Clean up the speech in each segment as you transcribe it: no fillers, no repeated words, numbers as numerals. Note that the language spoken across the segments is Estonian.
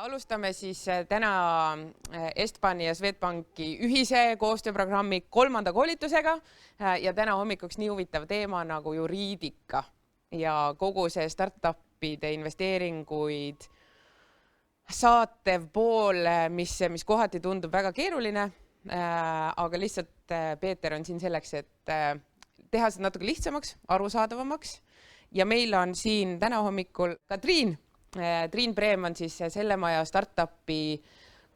alustame siis täna Estbani ja Swedbanki ühise koostööprogrammi 3. koolitusega ja täna hommikuks nii huvitav teema nagu juriidika ja kogu see startupide investeeringuid saatev pool, mis kohati tundub väga keeruline, aga lihtsalt Peeter on siin selleks, et teha seda natuke lihtsamaks, arusaadavamaks ja meil on siin täna hommikul ka Triin. Triin Preem on siis selle maja startupi,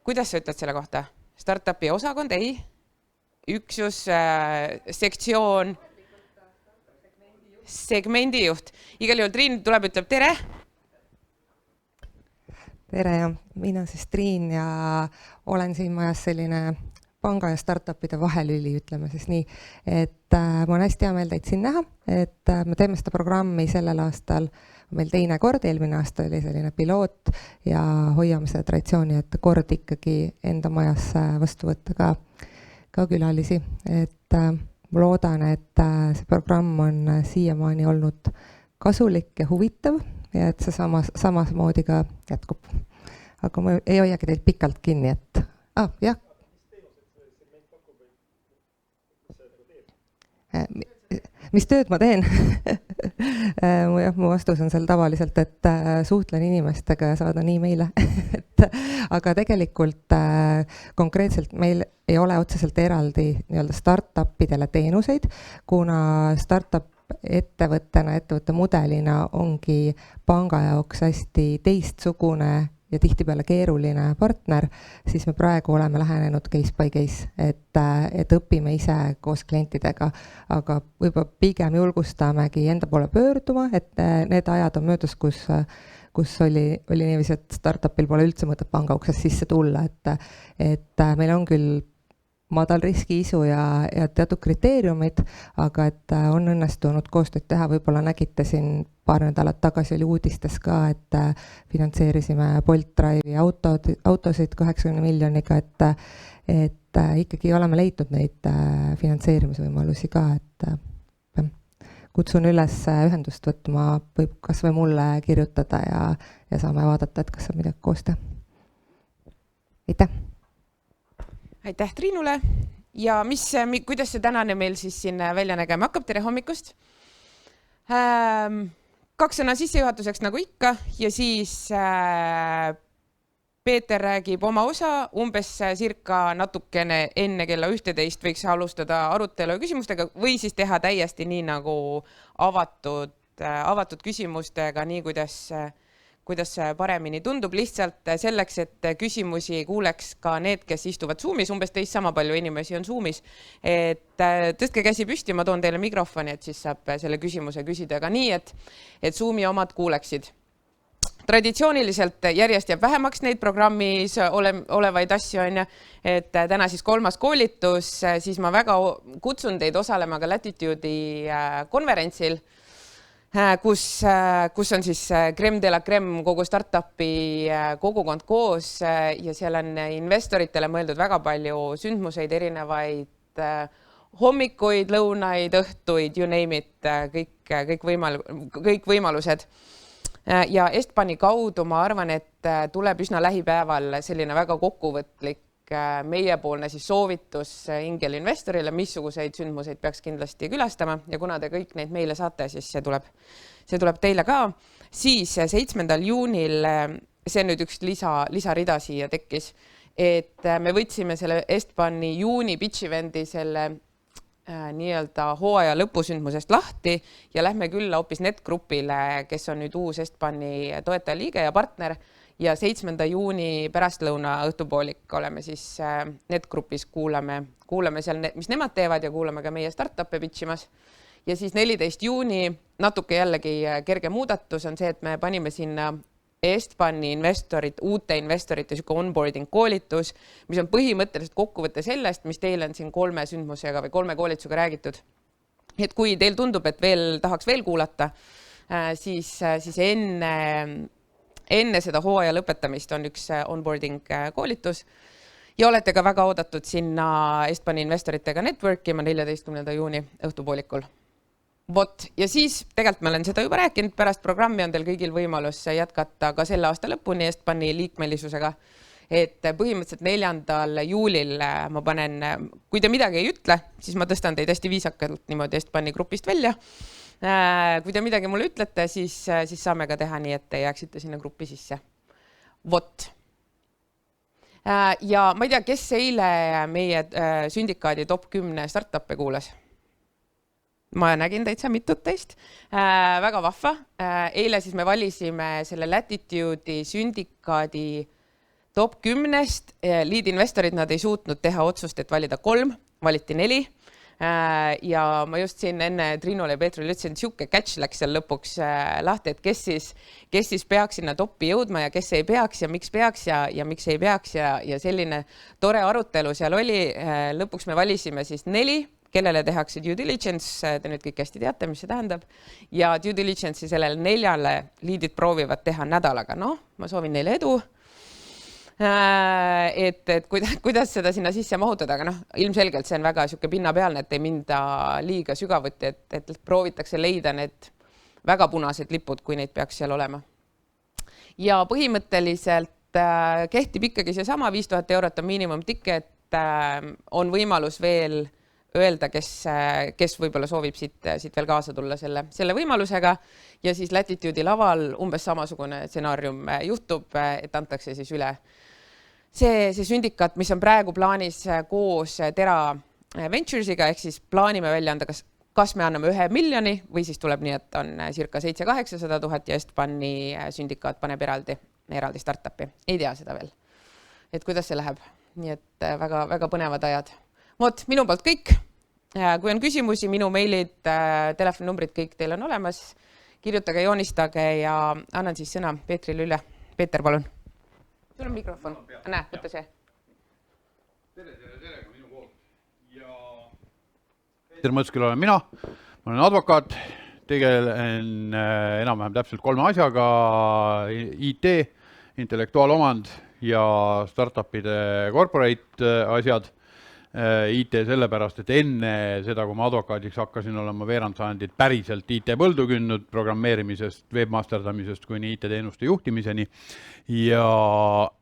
kuidas sa ütled selle kohta? Startupi osakond, ei? Üksus, sektsioon, segmendijuht. Igal juhul Triin tuleb, ütleb tere. Tere ja mina siis Triin ja olen siin majas selline panga ja startupide vahelüli, ütleme siis nii, et ma on hästi hea meel teid siin näha, et me teeme seda programmi sellel aastal meil teine kord, eelmine aasta oli selline piloot ja hoiame seda traditsiooni, et kord ikkagi enda majas vastu võtta ka külalisi, et ma loodan, et see programm on siiamaani olnud kasulik ja huvitav ja et see samasmoodi ka jätkub. Aga ma ei hoiagi teilt pikalt kinni, et jah. Mis tööd ma teen? Mu vastus on seal tavaliselt, et suhtlen inimestega ja saada nii meile. Aga tegelikult konkreetselt meil ei ole otseselt eraldi startupidele teenuseid, kuna startup ettevõtte mudelina ongi panga jaoks hästi teistsugune ja tihtipeale keeruline partner, siis me praegu oleme lähenenud case by case, et õpime ise koos klientidega, aga võib-olla pigem julgustamegi enda poole pöörduma, et need ajad on möödus, kus oli niiviisi, et startupil pole üldse mõtet panga uksest sisse tulla, et meil on küll madal riski isu ja teatud kriteeriumid, aga et on õnnestunud koostööd teha, võib-olla nägite siin paar nädalat tagasi oli uudistes ka, et finantseerisime Bolt Drive'i autosid 80 miljoniga, et ikkagi oleme leidnud neid finantseerimisvõimalusi ka, et kutsun üles ühendust võtma, võib kas või mulle kirjutada ja saame vaadata, et kas on midagi koos teha. Aitäh! Aitäh Triinule ja kuidas see tänane meil siis siin välja nägema hakkab, tere hommikust. 2 sõna sissejuhatuseks nagu ikka ja siis Peeter räägib oma osa, umbes circa natukene enne kella 11 võiks alustada arutelu ja küsimustega või siis teha täiesti nii nagu avatud küsimustega, nii kuidas paremini tundub, lihtsalt selleks, et küsimusi kuuleks ka need, kes istuvad Zoomis, umbes teist sama palju inimesi on Zoomis, et tõstke käsi püsti, ma toon teile mikrofoni, et siis saab selle küsimuse küsida ka nii, et Zoomi omad kuuleksid. Traditsiooniliselt järjest jääb vähemaks neid programmis olevaid asju, et täna siis 3. koolitus, siis ma väga kutsun teid osalema ka Latitude'i konverentsil, kus on siis crème de la crème kogu startupi kogukond koos ja seal on investoritele mõeldud väga palju sündmuseid, erinevaid hommikuid, lõunaid, õhtuid, you name it, kõik võimalused. Ja Estbani kaudu ma arvan, et tuleb üsna lähipäeval selline väga kokkuvõtlik meiepoolne siis soovitus Ingel-investorile, missuguseid sündmuseid peaks kindlasti külastama ja kuna te kõik neid meile saate, siis see tuleb teile ka. Siis 7. juunil, see on nüüd üks lisarida siia tekkis, et me võtsime selle Estbani juuni pitch event'i selle nii-öelda hooaja lõpusündmusest lahti ja lähme külla hoopis NetGroupile, kes on nüüd uus Estbani toetajaliige ja partner ja 7. juuni pärastlõuna õhtupoolik oleme siis NetGroupis, kuulame seal, mis nemad teevad ja kuulame ka meie startup'e pitchimas. Ja siis 14. juuni, natuke jällegi kerge muudatus on see, et me panime sinna Estbani uute investorite onboarding koolitus, mis on põhimõtteliselt kokkuvõte sellest, mis teil on siin 3 sündmusega või 3 koolitusega räägitud. Et kui teil tundub, et tahaks veel kuulata, siis enne seda hooaja lõpetamist on üks onboarding koolitus ja olete ka väga oodatud sinna Estbani investoritega networkima 14. juuni õhtupoolikul. Vot, ja siis tegelikult ma olen seda juba rääkinud, pärast programmi on teil kõigil võimalus jätkata ka selle aasta lõpuni Estbani liikmelisusega. Et põhimõtteliselt 4. juulil ma panen, kui te midagi ei ütle, siis ma tõstan teid hästi viisakalt niimoodi Estbani grupist välja. Kui te midagi mulle ütlete, siis saame ka teha nii, et te jääksite sinna gruppi sisse. Vot. Ja ma ei tea, kes eile meie sündikaadi top 10 startup'e kuulas? Ma nägin täitsa mitut teist. Väga vahva. Eile siis me valisime selle Latitude'i sündikaadi top 10-st. Lead-investorid nad ei suutnud teha otsust, et valida 3, valiti 4. Ja ma just siin enne Triinule ja Peetrule ütlesin, et siuke catch läks seal lõpuks lahti, et kes siis peaks sinna toppi jõudma ja kes ei peaks ja miks peaks ja miks ei peaks ja selline tore arutelu seal oli. Lõpuks me valisime siis 4, kellele tehakse due diligence, te nüüd kõik hästi teate, mis see tähendab. Ja due diligence'i sellele 4 liidid proovivad teha nädalaga. Ma soovin neile edu. Et kuidas seda sinna sisse mahutada, aga ilmselgelt see on väga siuke pinnapealne, et ei minda liiga sügavuti, et proovitakse leida need väga punased lipud, kui neid peaks seal olema. Ja põhimõtteliselt kehtib ikkagi seesama 5000 eurot on miinimumticket, on võimalus veel öelda, kes võib-olla soovib siit veel kaasa tulla selle võimalusega ja siis Latitude'i laval umbes samasugune stsenaarium juhtub, et antakse siis üle see syndikat, mis on praegu plaanis koos Tera Ventures'iga, ehk siis plaanime välja anda, kas me anname 1 miljoni või siis tuleb nii, et on circa 700 000 ja Estbani syndikaat paneb eraldi startup'i. Ei tea seda veel, et kuidas see läheb. Nii et väga, väga põnevad ajad. Vot, minu poolt kõik. Kui on küsimusi, minu mailid, telefoninumbrid, kõik teil on olemas. Kirjutage, joonistage ja annan siis sõna Peetrile üle. Peeter, palun. Sul on mikrofon. Näe, võtta see. Tere ka minu poolt. Ja Peeter Mõtskil olen mina. Ma olen advokaat. Tegelen enam-vähem täpselt 3 asjaga. IT, intellektuaalomand ja startupide corporate asjad. IT sellepärast, et enne seda, kui ma advokaadiks hakkasin, olen ma veerandsajandit päriselt IT põldu kündnud, programmeerimisest, webmasterdamisest kuni IT-teenuste juhtimiseni. Ja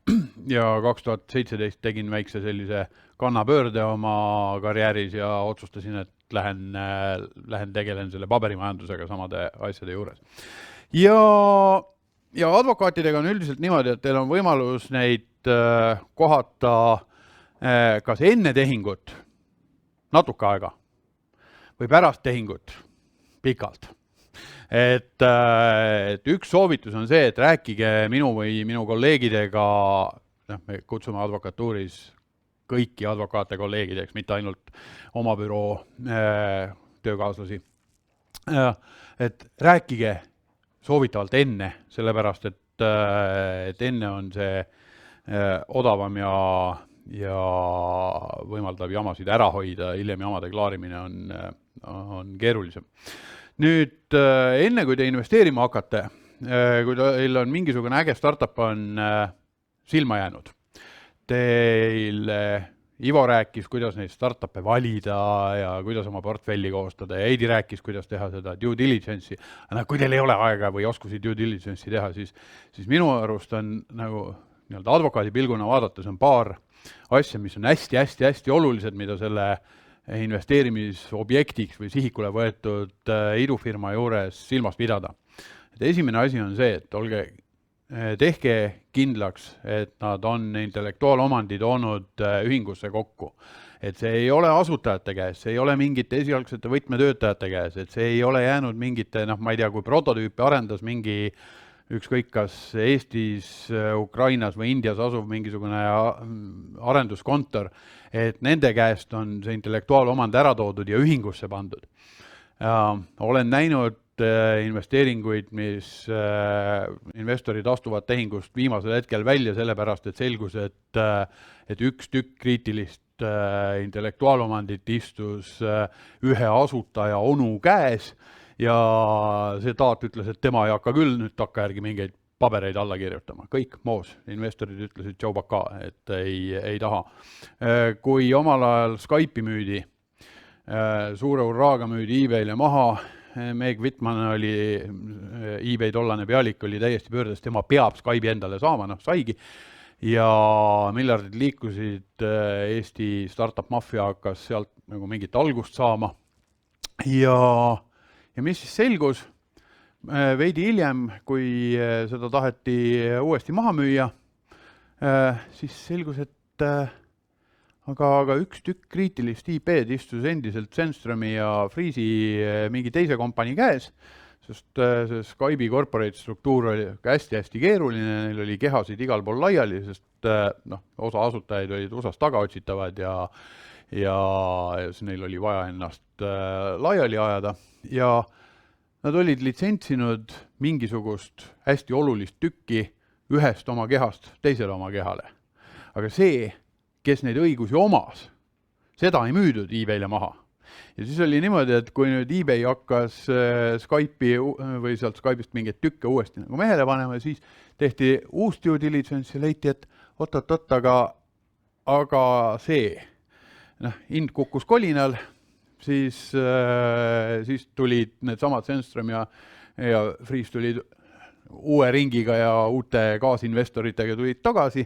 2017 tegin väikse sellise kannapöörde oma karjääris ja otsustasin, et lähen tegelen selle paberimajandusega samade asjade juures. Ja advokaatidega on üldiselt niimoodi, et teil on võimalus neid kohata kas enne tehingut natuke aega või pärast tehingut pikalt. Et üks soovitus on see, et rääkige minu või minu kolleegidega, me kutsume advokatuuris kõiki advokaate kolleegideks, mitte ainult oma büroo töökaaslasi. Et rääkige soovitavalt enne, sellepärast et enne on see odavam ja võimaldab jamasid ära hoida, hiljem jamade klaarimine on keerulisem. Nüüd, enne kui te investeerima hakkate, kui teil on mingisugune äge startup on silma jäänud, teil Ivo rääkis, kuidas neid startup'e valida ja kuidas oma portfelli koostada ja Heidi rääkis, kuidas teha seda due diligence'i. Aga kui teil ei ole aega või oskusi due diligence'i teha, siis minu arust on nagu advokaadi pilguna vaadates on paar asja, mis on hästi olulised, mida selle investeerimisobjektiks või sihikule võetud idufirma juures silmas pidada. Esimene asi on see, et tehke kindlaks, et nad on intellektuaalomandi toonud ühingusse kokku. Et see ei ole asutajate käes, see ei ole mingite esialgsete võtmetöötajate käes, et see ei ole jäänud mingite, ma ei tea, kui prototüüpi arendas mingi ükskõik kas Eestis, Ukrainas või Indias asuv mingisugune arenduskontor, et nende käest on see intellektuaalomand ära toodud ja ühingusse pandud. Olen näinud investeeringuid, mis investorid astuvad tehingust viimasel hetkel välja, sellepärast et selgus, et üks tükk kriitilist intellektuaalomandit istus ühe asutaja onu käes ja see taat ütles, et tema ei hakka küll nüüd takkajärgi mingeid pabereid alla kirjutama. Kõik moos. Investorid ütlesid Joe Baka, et ei taha. Kui omal ajal Skype'i müüdi, suure hurraaga müüdi eBay'le maha, Meg Whitman oli eBay tollane pealik, oli täiesti pöördes, tema peab Skype'i endale saama, saigi. Ja miljardid liikusid, Eesti startup mafia hakkas sealt nagu mingit algust saama. Ja mis siis selgus? Veidi hiljem, kui seda taheti uuesti maha müüa, siis selgus, et aga üks tükk kriitilist IP-d istus endiselt Zenströmi ja Freeze'i mingi teise kompanii käes, sest see Skype'i corporate struktuur oli hästi-hästi keeruline, neil oli kehasid igal pool laiali, sest osa asutajaid olid USA-s tagaotsitavad ja neil oli vaja ennast laiali ajada ja nad olid litsentsinud mingisugust hästi olulist tükki ühest oma kehast teisele oma kehale. Aga see, kes neid õigusi omas, seda ei müüdud eBay'le maha. Ja siis oli niimoodi, et kui nüüd eBay hakkas Skype'i või sealt Skype'ist mingeid tükke uuesti nagu mehele panema, siis tehti uus due diligence ja leiti, et oot, aga see hind kukkus kolinal, siis tulid need samad Zenström ja Freeze tulid uue ringiga ja uute kaasinvestoritega tulid tagasi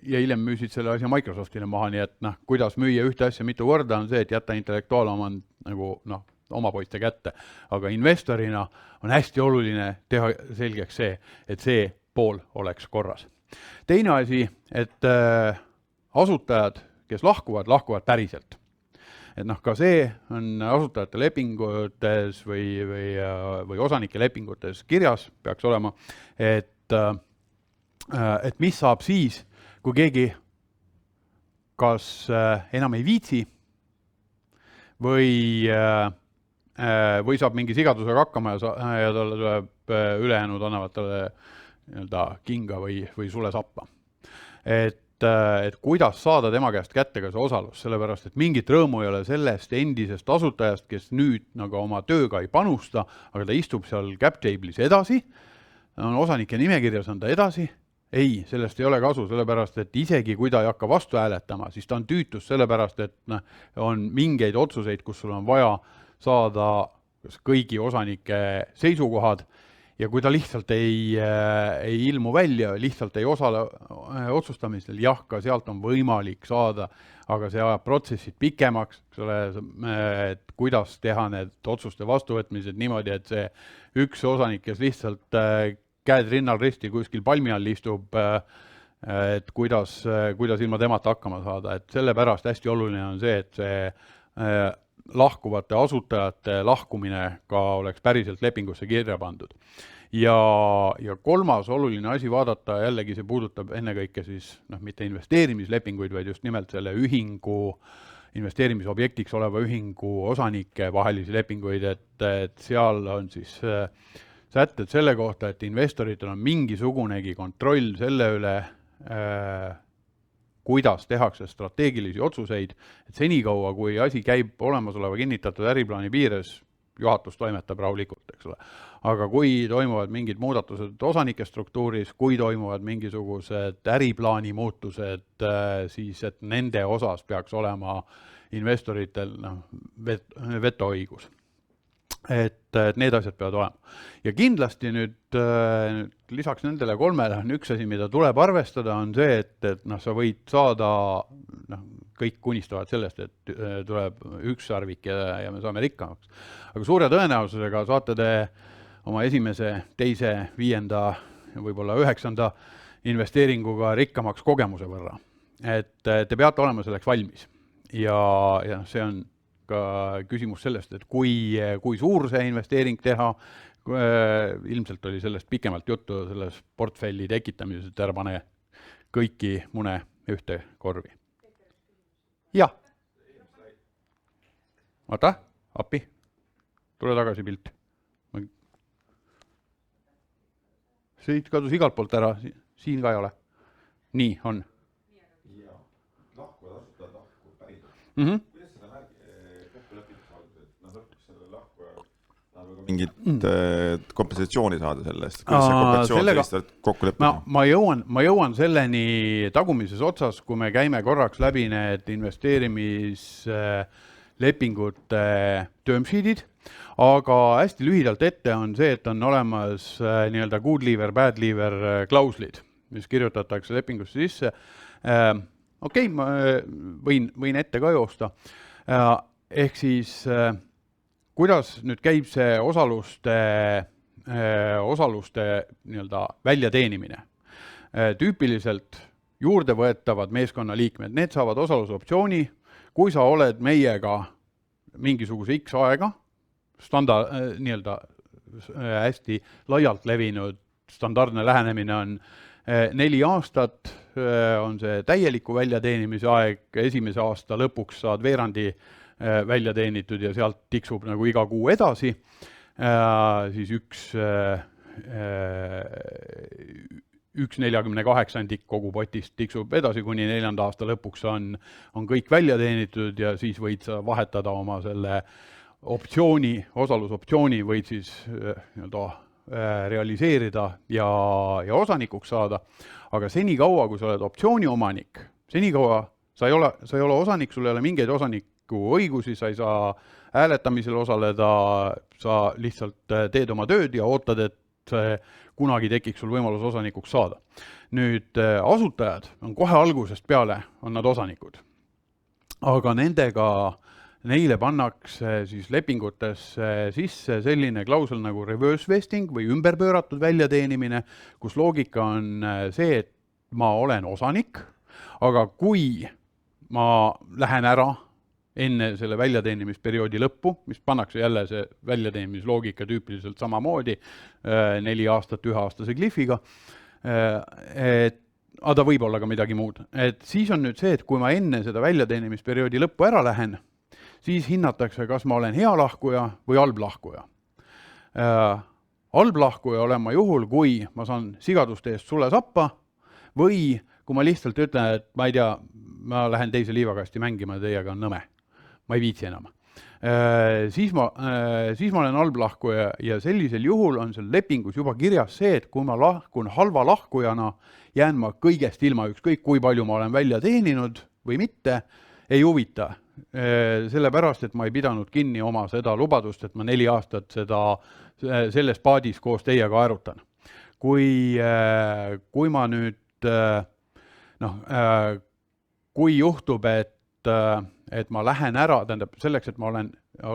ja hiljem müüsid selle asja Microsoftile maha, nii et kuidas müüa ühte asja mitu korda on see, et jätta intellektuaalomand nagu oma poiste kätte. Aga investorina on hästi oluline teha selgeks see, et see pool oleks korras. Teine asi, et asutajad, kes lahkuvad päriselt. Et ka see on asutajate lepingutes või osanike lepingutes kirjas peaks olema, et mis saab siis, kui keegi kas enam ei viitsi või saab mingi sigadusega hakkama ja talle tuleb ülejäänud annavad talle kinga või sule sappa. Et kuidas saada tema käest kätte ka see osalus, sellepärast, et mingit rõõmu ei ole sellest endisest asutajast, kes nüüd nagu oma tööga ei panusta, aga ta istub seal cap table'is edasi, osanike nimekirjas on ta edasi, ei, sellest ei ole kasu, sellepärast, et isegi kui ta ei hakka vastu hääletama, siis ta on tüütus sellepärast, et on mingeid otsuseid, kus sul on vaja saada kõigi osanike seisukohad, ja kui ta lihtsalt ei ilmu välja, lihtsalt ei osale otsustamisel, jah, ka sealt on võimalik saada, aga see ajab protsessid pikemaks, et kuidas teha need otsuste vastuvõtmised niimoodi, et see üks osanik, kes lihtsalt käed rinnal risti kuskil palmi all istub, et kuidas ilma temata hakkama saada. Et sellepärast hästi oluline on see, et see lahkuvate asutajate lahkumine ka oleks päriselt lepingusse kirja pandud. Ja kolmas oluline asi vaadata, jällegi see puudutab ennekõike siis mitte investeerimislepinguid, vaid just nimelt selle ühingu, investeerimisobjektiks oleva ühingu osanike vahelisi lepinguid, et seal on siis sätted selle kohta, et investoritel on mingisugunegi kontroll selle üle, kuidas tehakse strateegilisi otsuseid, et senikaua, kui asi käib olemasoleva kinnitatud äriplaani piires, juhatus toimetab rahulikult, eks ole. Aga kui toimuvad mingid muudatused osanike struktuuris, kui toimuvad mingisugused äriplaani muutused, siis et nende osas peaks olema investoritel vetoõigus. Et need asjad peavad olema. Ja kindlasti nüüd lisaks nendele kolmele on üks asi, mida tuleb arvestada, on see, et sa võid saada, kõik kunistavad sellest, et tuleb üks sarvik ja me saame rikkamaks. Aga suure tõenäosusega saate te oma esimese, teise, 5. ja võib-olla 9. investeeringuga rikkamaks kogemuse võrra. Et te peate olema selleks valmis. Ja see on ka küsimus sellest, et kui suur see investeering teha, ilmselt oli sellest pikemalt juttu selles portfelli tekitamises, et ära pane kõiki mune ühte korvi. Jah. Vaata, appi. Tule tagasi pilt. Siit kadus igalt poolt ära, siin ka ei ole. Nii on. Ja lahkuvad asutajad lahkuvad päriselt. Kuidas seda kokku lepitud saada, et nad lõpuks selle lahkuja mingit kompensatsiooni saada sellest? Kuidas see kompensatsioon sellist kokku leppida? Ma jõuan selleni tagumises otsas, kui me käime korraks läbi need investeerimislepingute term sheet'id, aga hästi lühidalt ette on see, et on olemas nii-öelda good leaver, bad leaver klauslid, mis kirjutatakse lepingusse sisse. Okei, ma võin ette ka joosta. Ehk siis, kuidas nüüd käib see osaluste nii-öelda väljateenimine? Tüüpiliselt juurde võetavad meeskonnaliikmed, need saavad osalusoptsiooni, kui sa oled meiega mingisuguse X aega, nii-öelda hästi laialt levinud standardne lähenemine on 4 aastat, on see täieliku väljateenimise aeg, esimese aasta lõpuks saad veerandi välja teenitud ja sealt tiksub nagu iga kuu edasi, siis üks 48 kogu potist tiksub edasi, kuni 4. aasta lõpuks on kõik välja teenitud ja siis võid sa vahetada oma selle optsiooni, osalusoptsiooni võid siis realiseerida ja osanikuks saada, aga senikaua, kui sa oled optsiooni omanik, senikaua sa ei ole osanik, sul ei ole mingeid osaniku õigusi, sa ei saa hääletamisel osaleda, sa lihtsalt teed oma tööd ja ootad, et kunagi tekiks sul võimalus osanikuks saada. Nüüd asutajad on kohe algusest peale, on nad osanikud, aga neile pannakse siis lepingutesse sisse selline klausel nagu reverse vesting või ümberpööratud väljateenimine, kus loogika on see, et ma olen osanik, aga kui ma lähen ära enne selle väljateenimisperioodi lõppu, mis pannakse jälle see väljateenimisloogika tüüpiliselt samamoodi, 4 aastat 1-aastase klihviga, aga ta võib olla ka midagi muud. Et siis on nüüd see, et kui ma enne seda väljateenimisperioodi lõppu ära lähen, siis hinnatakse, kas ma olen hea lahkuja või halb lahkuja. Halb lahkuja olen ma juhul, kui ma saan sigaduste eest sule sappa või kui ma lihtsalt ütlen, et ma ei tea, ma lähen teise liivakasti mängima ja teiega on nõme. Ma ei viitsi enam. Siis ma olen halb lahkuja ja sellisel juhul on seal lepingus juba kirjas see, et kui ma lahkun halva lahkujana, jään ma kõigest ilma, ükskõik kui palju ma olen välja teeninud või mitte, ei huvita. Sellepärast, et ma ei pidanud kinni oma seda lubadust, et ma 4 aastat selles paadis koos teiega aerutan. Kui ma nüüd, kui juhtub, et ma lähen ära, tähendab selleks, et ma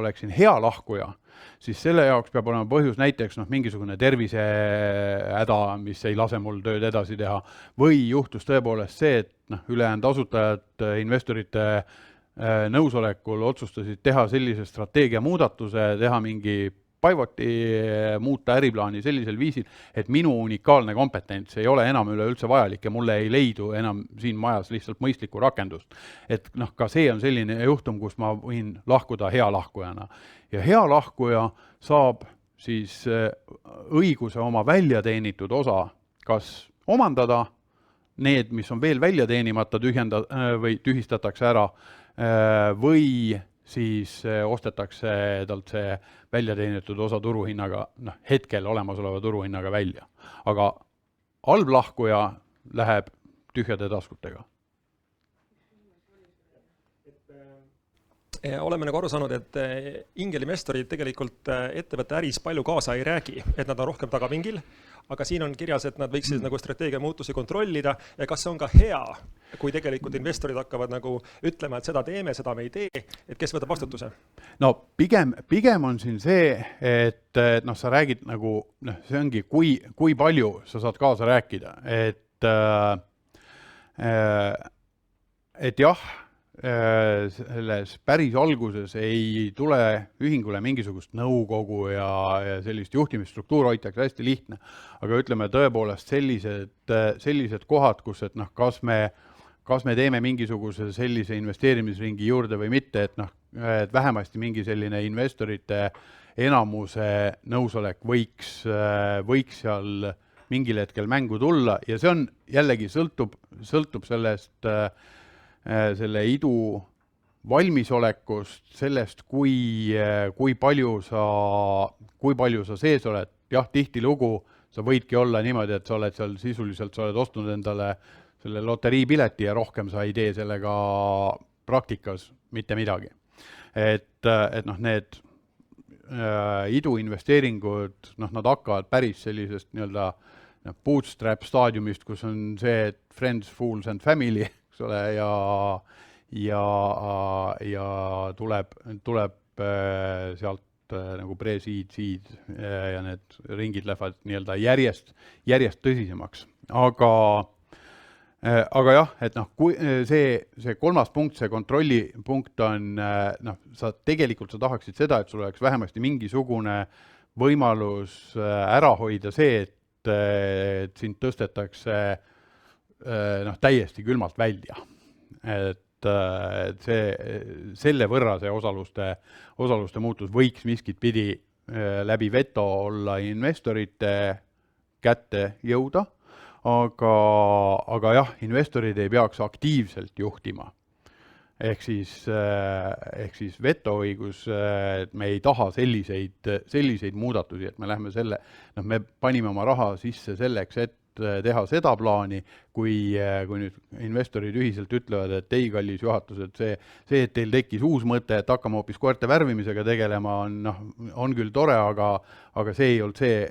oleksin hea lahkuja, siis selle jaoks peab olema põhjus näiteks mingisugune tervisehäda, mis ei lase mul tööd edasi teha, või juhtus tõepoolest see, et ülejäänud asutajad investorite nõusolekul otsustasid teha sellise strateegia muudatuse, teha mingi pivoti, muuta äriplaani sellisel viisil, et minu unikaalne kompetents ei ole enam üleüldse vajalik ja mulle ei leidu enam siin majas lihtsalt mõistlikku rakendust. Et ka see on selline juhtum, kus ma võin lahkuda hea lahkujana. Ja hea lahkuja saab siis õiguse oma väljateenitud osa kas omandada, need, mis on veel välja teenimata või tühistatakse ära, või siis ostetakse talt see väljateenitud osa turuhinnaga, hetkel olemasoleva turuhinnaga välja. Aga halb lahkuja läheb tühjade taskutega. Oleme nagu aru saanud, et ingelinvestorid tegelikult ettevõtte äris palju kaasa ei räägi, et nad on rohkem tagapingil, aga siin on kirjas, et nad võiksid nagu strateegia muutusi kontrollida ja kas see on ka hea, kui tegelikult investorid hakkavad nagu ütlema, et seda teeme, seda me ei tee, et kes võtab vastutuse? No pigem on siin see, et sa räägid nagu, see ongi, kui palju sa saad kaasa rääkida, et jah, selles päris alguses ei tule ühingule mingisugust nõukogu ja sellist juhtimisstruktuur hoitakse hästi lihtne. Aga ütleme tõepoolest sellised kohad, kus et kas me teeme mingisuguse sellise investeerimisringi juurde või mitte, et vähemasti mingi selline investorite enamuse nõusolek võiks seal mingil hetkel mängu tulla ja see on jällegi sõltub sellest selle idu valmisolekust, sellest, kui palju sa sees oled. Jah, tihtilugu sa võidki olla niimoodi, et sa oled seal sisuliselt, sa oled ostnud endale selle loteriipileti ja rohkem sa ei tee sellega praktikas mitte midagi. Et need iduinvesteeringud, nad hakkavad päris sellisest nii-öelda bootstrap staadiumist, kus on see, et friends, fools and family, eks ole, ja tuleb sealt nagu pre-seed, seed ja need ringid lähevad nii-öelda järjest tõsisemaks. Aga jah, et kui see kolmas punkt, see kontrolli punkt on, sa tahaksid seda, et sul oleks vähemasti mingisugune võimalus ära hoida see, et sind tõstetakse täiesti külmalt välja. Et selle võrra see osaluste muutus võiks miskit pidi läbi veto olla investorite kätte jõuda, aga jah, investorid ei peaks aktiivselt juhtima. Ehk siis vetoõigus, et me ei taha selliseid muudatusi, et me lähme me panime oma raha sisse selleks, et teha seda plaani, kui nüüd investorid ühiselt ütlevad, et ei, kallis juhatus, et see, et teil tekkis uus mõte, et hakkame hoopis koerte värvimisega tegelema, on küll tore, aga see ei olnud see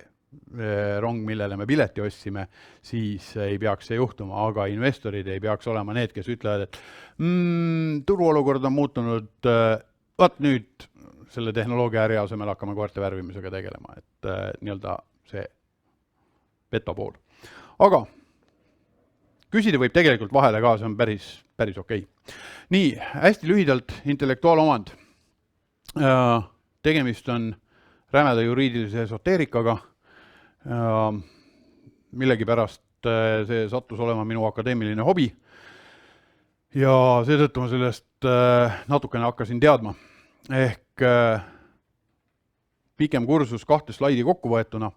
rong, millele me pileti ostsime, siis ei peaks see juhtuma, aga investorid ei peaks olema need, kes ütlevad, et turuolukord on muutunud, vaat nüüd selle tehnoloogia äri asemel hakkame koerte värvimisega tegelema, et nii-öelda see veto pool. Aga küsida võib tegelikult vahele ka, see on päris okei. Nii, hästi lühidalt intellektuaalomand. Tegemist on rämeda juriidilise esoteerikaga. Millegipärast see sattus olema minu akadeemiline hobi ja seetõttu ma sellest natukene hakkasin teadma. Ehk pikem kursus 2 slaidi kokku võetuna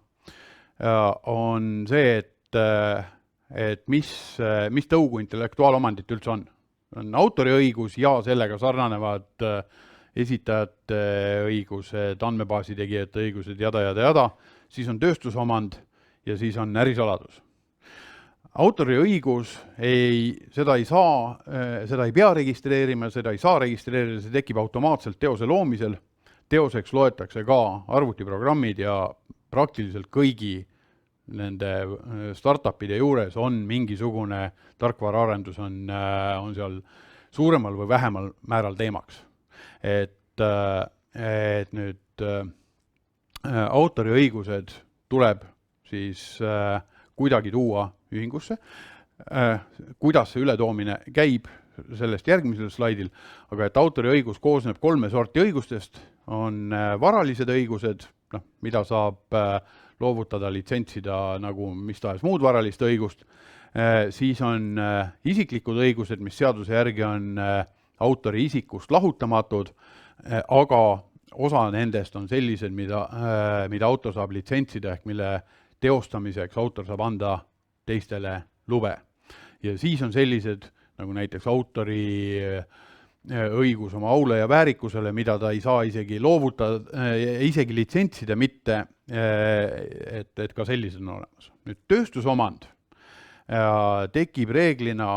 on see, et mis tõugu intellektuaalomandit üldse on. On autoriõigus ja sellega sarnanevad esitajate õigused, andmebaasi tegijate õigused, jada. Siis on tööstusomand ja siis on ärisaladus. Autoriõigus seda ei pea registreerima, seda ei saa registreerida, see tekib automaatselt teose loomisel. Teoseks loetakse ka arvutiprogrammid ja praktiliselt kõigi nende startupide juures on mingisugune tarkvaraarendus on seal suuremal või vähemal määral teemaks. Et nüüd autoriõigused tuleb siis kuidagi tuua ühingusse. Kuidas see ületoomine käib sellest järgmisel slaidil, aga et autoriõigus koosneb 3 sorti õigustest, on varalised õigused, mida saab loovutada, litsentsida nagu mis tahes muud varalist õigust, siis on isiklikud õigused, mis seaduse järgi on autori isikust lahutamatud, aga osa nendest on sellised, mida autor saab litsentsida ehk mille teostamiseks autor saab anda teistele lube. Ja siis on sellised, nagu näiteks autori õigus oma aule ja väärikusele, mida ta ei saa isegi loovutada, isegi litsentsida mitte, et ka sellised on olemas. Nüüd tööstusomand tekib reeglina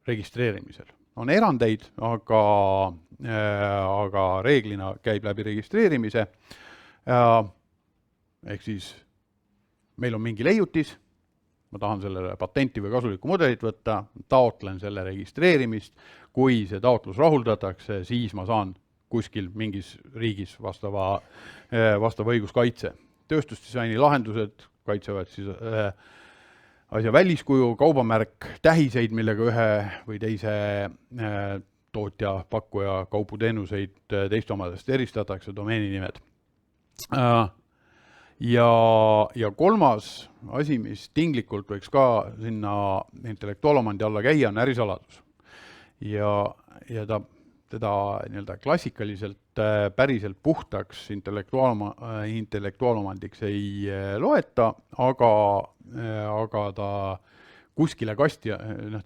registreerimisel. On erandeid, aga reeglina käib läbi registreerimise. Ehk siis meil on mingi leiutis, ma tahan sellele patenti või kasulikku mudelit võtta, taotlen selle registreerimist, kui see taotlus rahuldatakse, siis ma saan kuskil mingis riigis vastava õiguskaitse. Tööstusdisaini lahendused kaitsevad siis asja väliskuju, kaubamärk, tähiseid, millega ühe või teise tootja, pakkuja kauputeenuseid teiste omadest eristatakse, domeeninimed. Ja kolmas asi, mis tinglikult võiks ka sinna intellektuaalomandi alla käia, on ärisaladus. Ja teda nii-öelda klassikaliselt päriselt puhtaks intellektuaalomandiks ei loeta, aga ta kuskile kasti,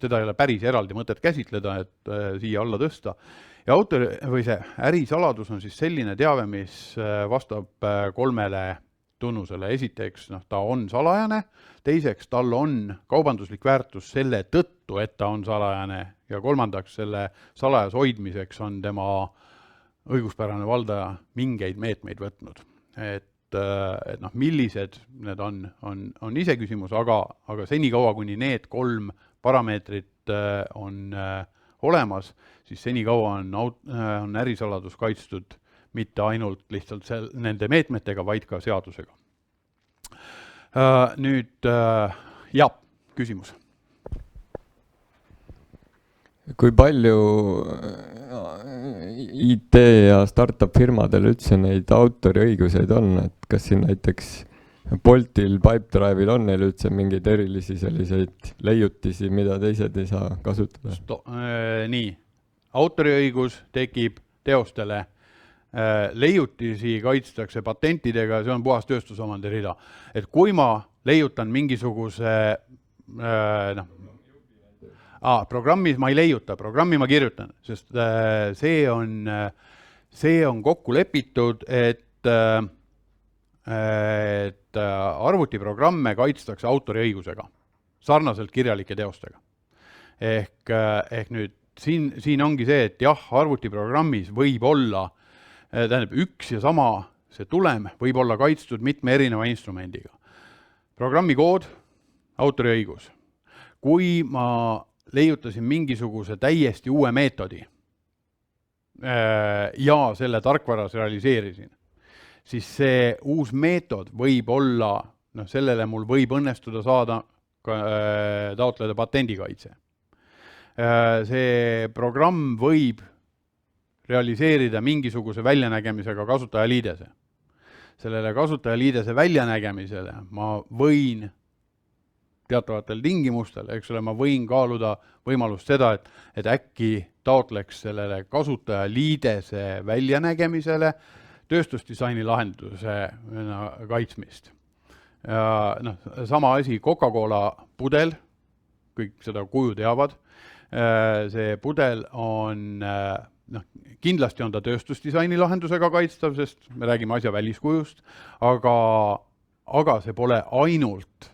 teda ei ole päris eraldi mõtet käsitleda, et siia alla tõsta. Ja see ärisaladus on siis selline teave, mis vastab 3 tunnusele. Esiteks, ta on salajane, teiseks, tal on kaubanduslik väärtus selle tõttu, et ta on salajane, ja kolmandaks, selle salajas hoidmiseks on tema õiguspärane valdaja mingeid meetmeid võtnud. Et noh, millised need on iseküsimus, aga senikaua, kuni need 3 parameetrit on olemas, siis senikaua on ärisaladus kaitstud mitte ainult lihtsalt nende meetmetega, vaid ka seadusega. Nüüd, küsimus. Kui palju IT ja startup firmadel üldse neid autoriõiguseid on, et kas siin näiteks Boltil, Pipedrive'il on neil üldse mingeid erilisi selliseid leiutisi, mida teised ei saa kasutada? Nii, autoriõigus tekib teostele, leiutisi kaitstakse patentidega, see on puhas tööstusomandi rida. Et kui ma leiutan mingisuguse programmis ma ei leiuta, programmi ma kirjutan, sest see on kokku lepitud, et arvutiprogramme kaitstakse autoriõigusega, sarnaselt kirjalike teostega. Ehk nüüd siin ongi see, et jah, arvutiprogrammis võib olla, tähendab üks ja sama see tulem võib olla kaitstud mitme erineva instrumendiga. Programmi kood, autoriõigus. Kui ma leiutasin mingisuguse täiesti uue meetodi ja selle tarkvaras realiseerisin, siis see uus meetod võib olla, sellele mul võib õnnestuda saada taotleda patendikaitse. See programm võib realiseerida mingisuguse väljanägemisega kasutajaliidese. Sellele kasutajaliidese väljanägemisele ma võin teatavatel tingimustel, ma võin kaaluda võimalust seda, et äkki taotleks sellele kasutajaliidese väljanägemisele tööstusdisaini lahenduse kaitsmist. Sama asi, Coca-Cola pudel, kõik seda kuju teavad, see pudel on, kindlasti on ta tööstusdisaini lahendusega kaitstav, sest me räägime asja väliskujust, aga see pole ainult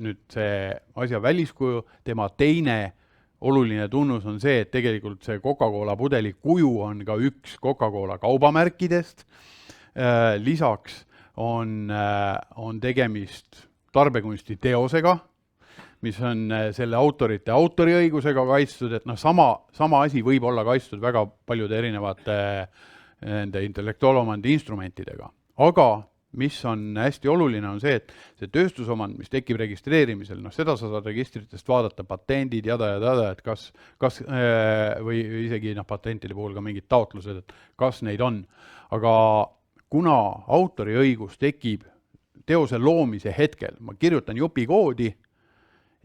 nüüd see asja väliskuju, tema teine oluline tunnus on see, et tegelikult see Coca-Cola pudeli kuju on ka üks Coca-Cola kaubamärkidest. Lisaks on tegemist tarbekunsti teosega, mis on selle autorite autoriõigusega kaitstud, et sama asi võib olla kaitstud väga paljude erinevate nende intellektuaalomandi instrumentidega. Aga mis on hästi oluline, on see, et see tööstusomand, mis tekib registreerimisel, seda sa saad registritest vaadata, patendid, et kas või isegi patentide puhul ka mingid taotlused, et kas neid on. Aga kuna autoriõigus tekib teose loomise hetkel, ma kirjutan jupi koodi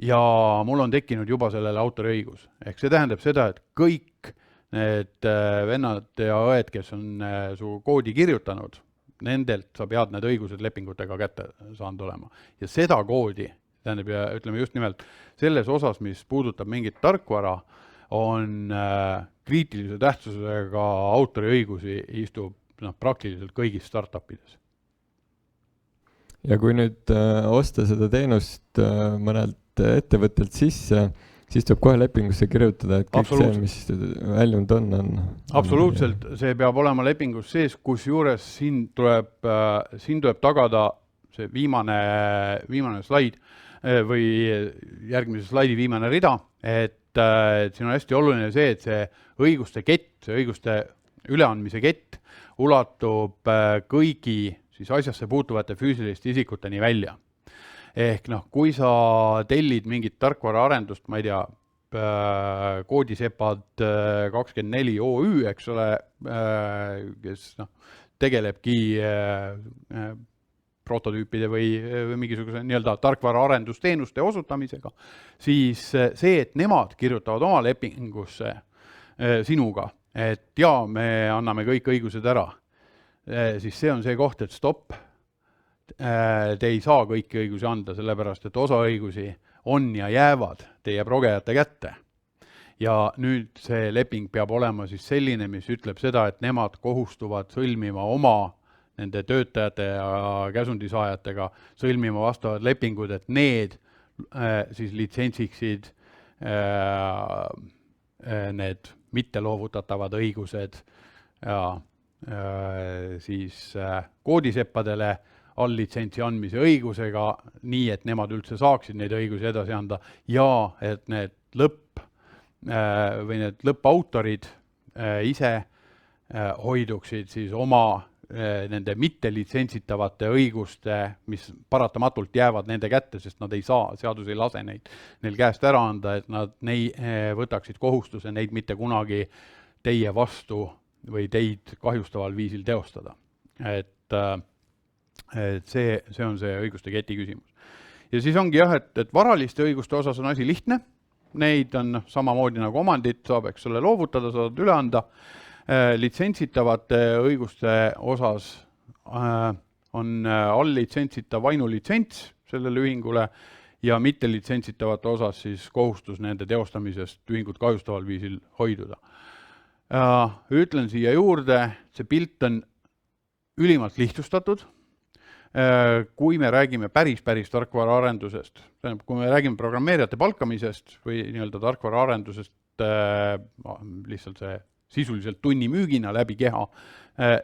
ja mul on tekkinud juba sellele autoriõigus. Ehk see tähendab seda, et kõik need vennad ja õed, kes on su koodi kirjutanud, nendelt sa pead need õigused lepingutega kätte saanud olema. Ja seda koodi, tähendab, ja ütleme just nimelt selles osas, mis puudutab mingit tarkvara, on kriitilise tähtsusega autoriõigusi istub praktiliselt kõigis startupides. Ja kui nüüd osta seda teenust mõnelt ettevõttelt sisse, siis tuleb kohe lepingusse kirjutada, et kõik see, mis väljund on. Absoluutselt, see peab olema lepingus sees, kus juures siin tuleb tagada see viimane slaid või järgmise slaidi viimane rida, et siin on hästi oluline see, et see õiguste kett, see õiguste üleandmise kett ulatub kõigi siis asjasse puutuvate füüsiliste isikuteni välja. Ehk kui sa tellid mingit tarkvaraarendust, ma ei tea, koodisepad 24 OÜ, eks ole, kes tegelebki prototüüpide või mingisuguse tarkvaraarendusteenuste osutamisega, siis see, et nemad kirjutavad oma lepingusse sinuga, et jaa, me anname kõik õigused ära, siis see on see koht, et stopp. Te ei saa kõiki õigusi anda, sellepärast, et osa õigusi on ja jäävad teie progejate kätte. Ja nüüd see leping peab olema siis selline, mis ütleb seda, et nemad kohustuvad sõlmima oma nende töötajate ja käsundisaajatega sõlmima vastavad lepingud, et need siis litsentsiksid need mitteloovutatavad õigused ja siis koodiseppadele alllitsentsi andmise õigusega, nii et nemad üldse saaksid neid õigusi edasi anda ja et need need lõppautorid ise hoiduksid siis oma nende mittelitsentsitavate õiguste, mis paratamatult jäävad nende kätte, sest nad ei saa, seadus ei lase neil käest ära anda, et nad võtaksid kohustuse neid mitte kunagi teie vastu või teid kahjustaval viisil teostada. Et see on see õiguste keti küsimus. Ja siis ongi jah, et varaliste õiguste osas on asi lihtne, neid on samamoodi nagu omandit, saab eks ole loovutada, saad üle anda. Litsentsitavate õiguste osas on alllitsentsitav ainulitsents sellele ühingule ja mittelitsentsitavate osas siis kohustus nende teostamisest ühingut kahjustaval viisil hoiduda. Ütlen siia juurde, see pilt on ülimalt lihtsustatud. Kui me räägime päris tarkvaraarendusest, kui me räägime programmeerijate palkamisest või nii-öelda tarkvaraarendusest, lihtsalt see sisuliselt tunni müügina läbi keha,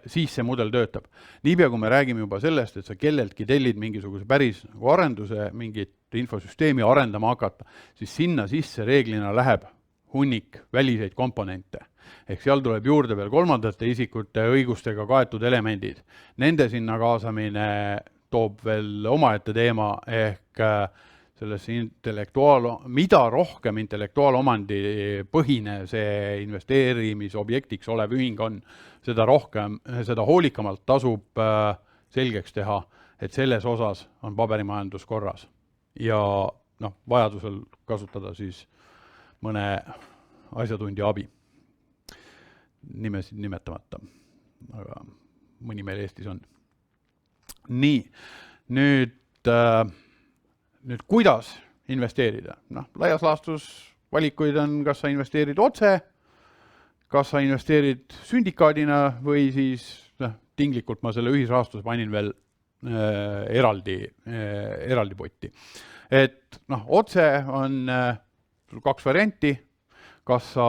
siis see mudel töötab. Niipea, kui me räägime juba sellest, et sa kelleltki tellid mingisuguse päris arenduse, mingit infosüsteemi arendama hakata, siis sinna sisse reeglina läheb hunnik väliseid komponente. Ehk seal tuleb juurde veel kolmandate isikute õigustega kaetud elemendid. Nende sinna kaasamine toob veel omaette teema ehk sellesse mida rohkem intellektuaalomandi põhine see investeerimisobjektiks olev ühing on, seda hoolikamalt tasub selgeks teha, et selles osas on paberimajandus korras. Ja vajadusel kasutada siis mõne asjatundja abi. Nimesid nimetamata, aga mõni meil Eestis on. Nii, nüüd kuidas investeerida? Laias laastus valikuid on, kas sa investeerid otse, kas sa investeerid sündikaadina või siis tinglikult ma selle ühisrahastuse panin veel eraldi potti. Et otse on kaks varianti, kas sa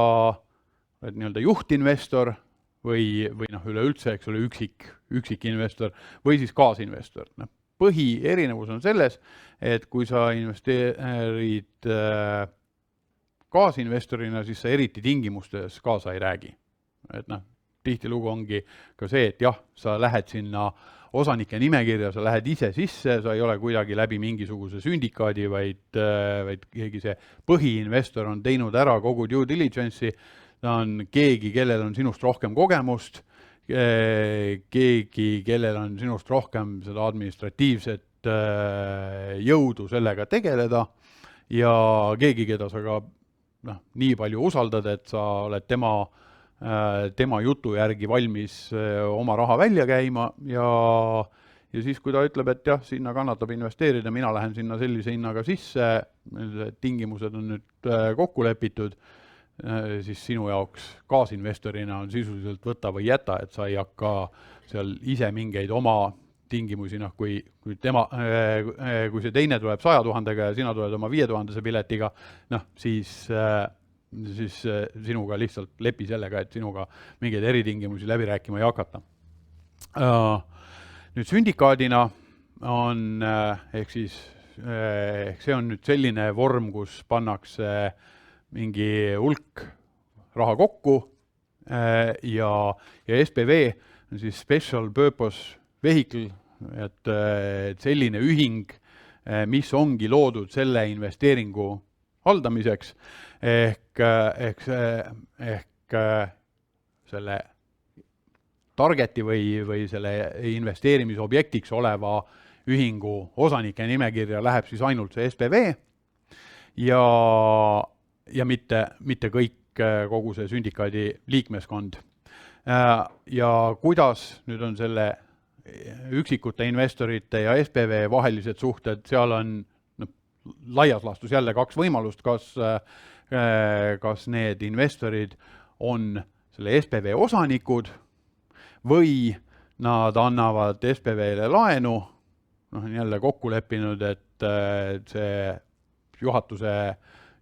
oled nii-öelda juhtinvestor või üleüldse, eks ole, üksikinvestor või siis kaasinvestor. Põhierinevus on selles, et kui sa investeerid kaasinvestorina, siis sa eriti tingimustes kaasa ei räägi. Et tihtilugu ongi ka see, et jah, sa lähed sinna osanike nimekirja, sa lähed ise sisse, sa ei ole kuidagi läbi mingisuguse sündikaadi, vaid keegi see põhiinvestor on teinud ära kogu due diligence'i, ta on keegi, kellel on sinust rohkem kogemust, keegi, kellel on sinust rohkem seda administratiivset jõudu sellega tegeleda ja keegi, keda sa ka nii palju usaldad, et sa oled tema jutu järgi valmis oma raha välja käima ja siis, kui ta ütleb, et jah, sinna kannatab investeerida, mina lähen sinna sellise hinnaga sisse, tingimused on nüüd kokku lepitud, siis sinu jaoks kaasinvestorina on sisuliselt võta või jäta, et sa ei hakka seal ise mingeid oma tingimusi, kui see teine tuleb 100 000-ga ja sina tuled oma 5000 piletiga, siis sinuga lihtsalt lepi sellega, et sinuga mingeid eritingimusi läbi rääkima ei hakata. Nüüd sündikaadina on, ehk see on nüüd selline vorm, kus pannakse mingi hulk raha kokku ja SPV on siis Special Purpose Vehicle, et selline ühing, mis ongi loodud selle investeeringu haldamiseks ehk selle targeti või selle investeerimisobjektiks oleva ühingu osanike nimekirja läheb siis ainult see SPV ja mitte kõik kogu see sündikaadi liikmeskond. Ja kuidas nüüd on selle üksikute investorite ja SPV vahelised suhted, seal on laias laastus jälle kaks võimalust, kas need investorid on selle SPV osanikud või nad annavad SPV-le laenu, jälle kokku leppinud, et see juhatuse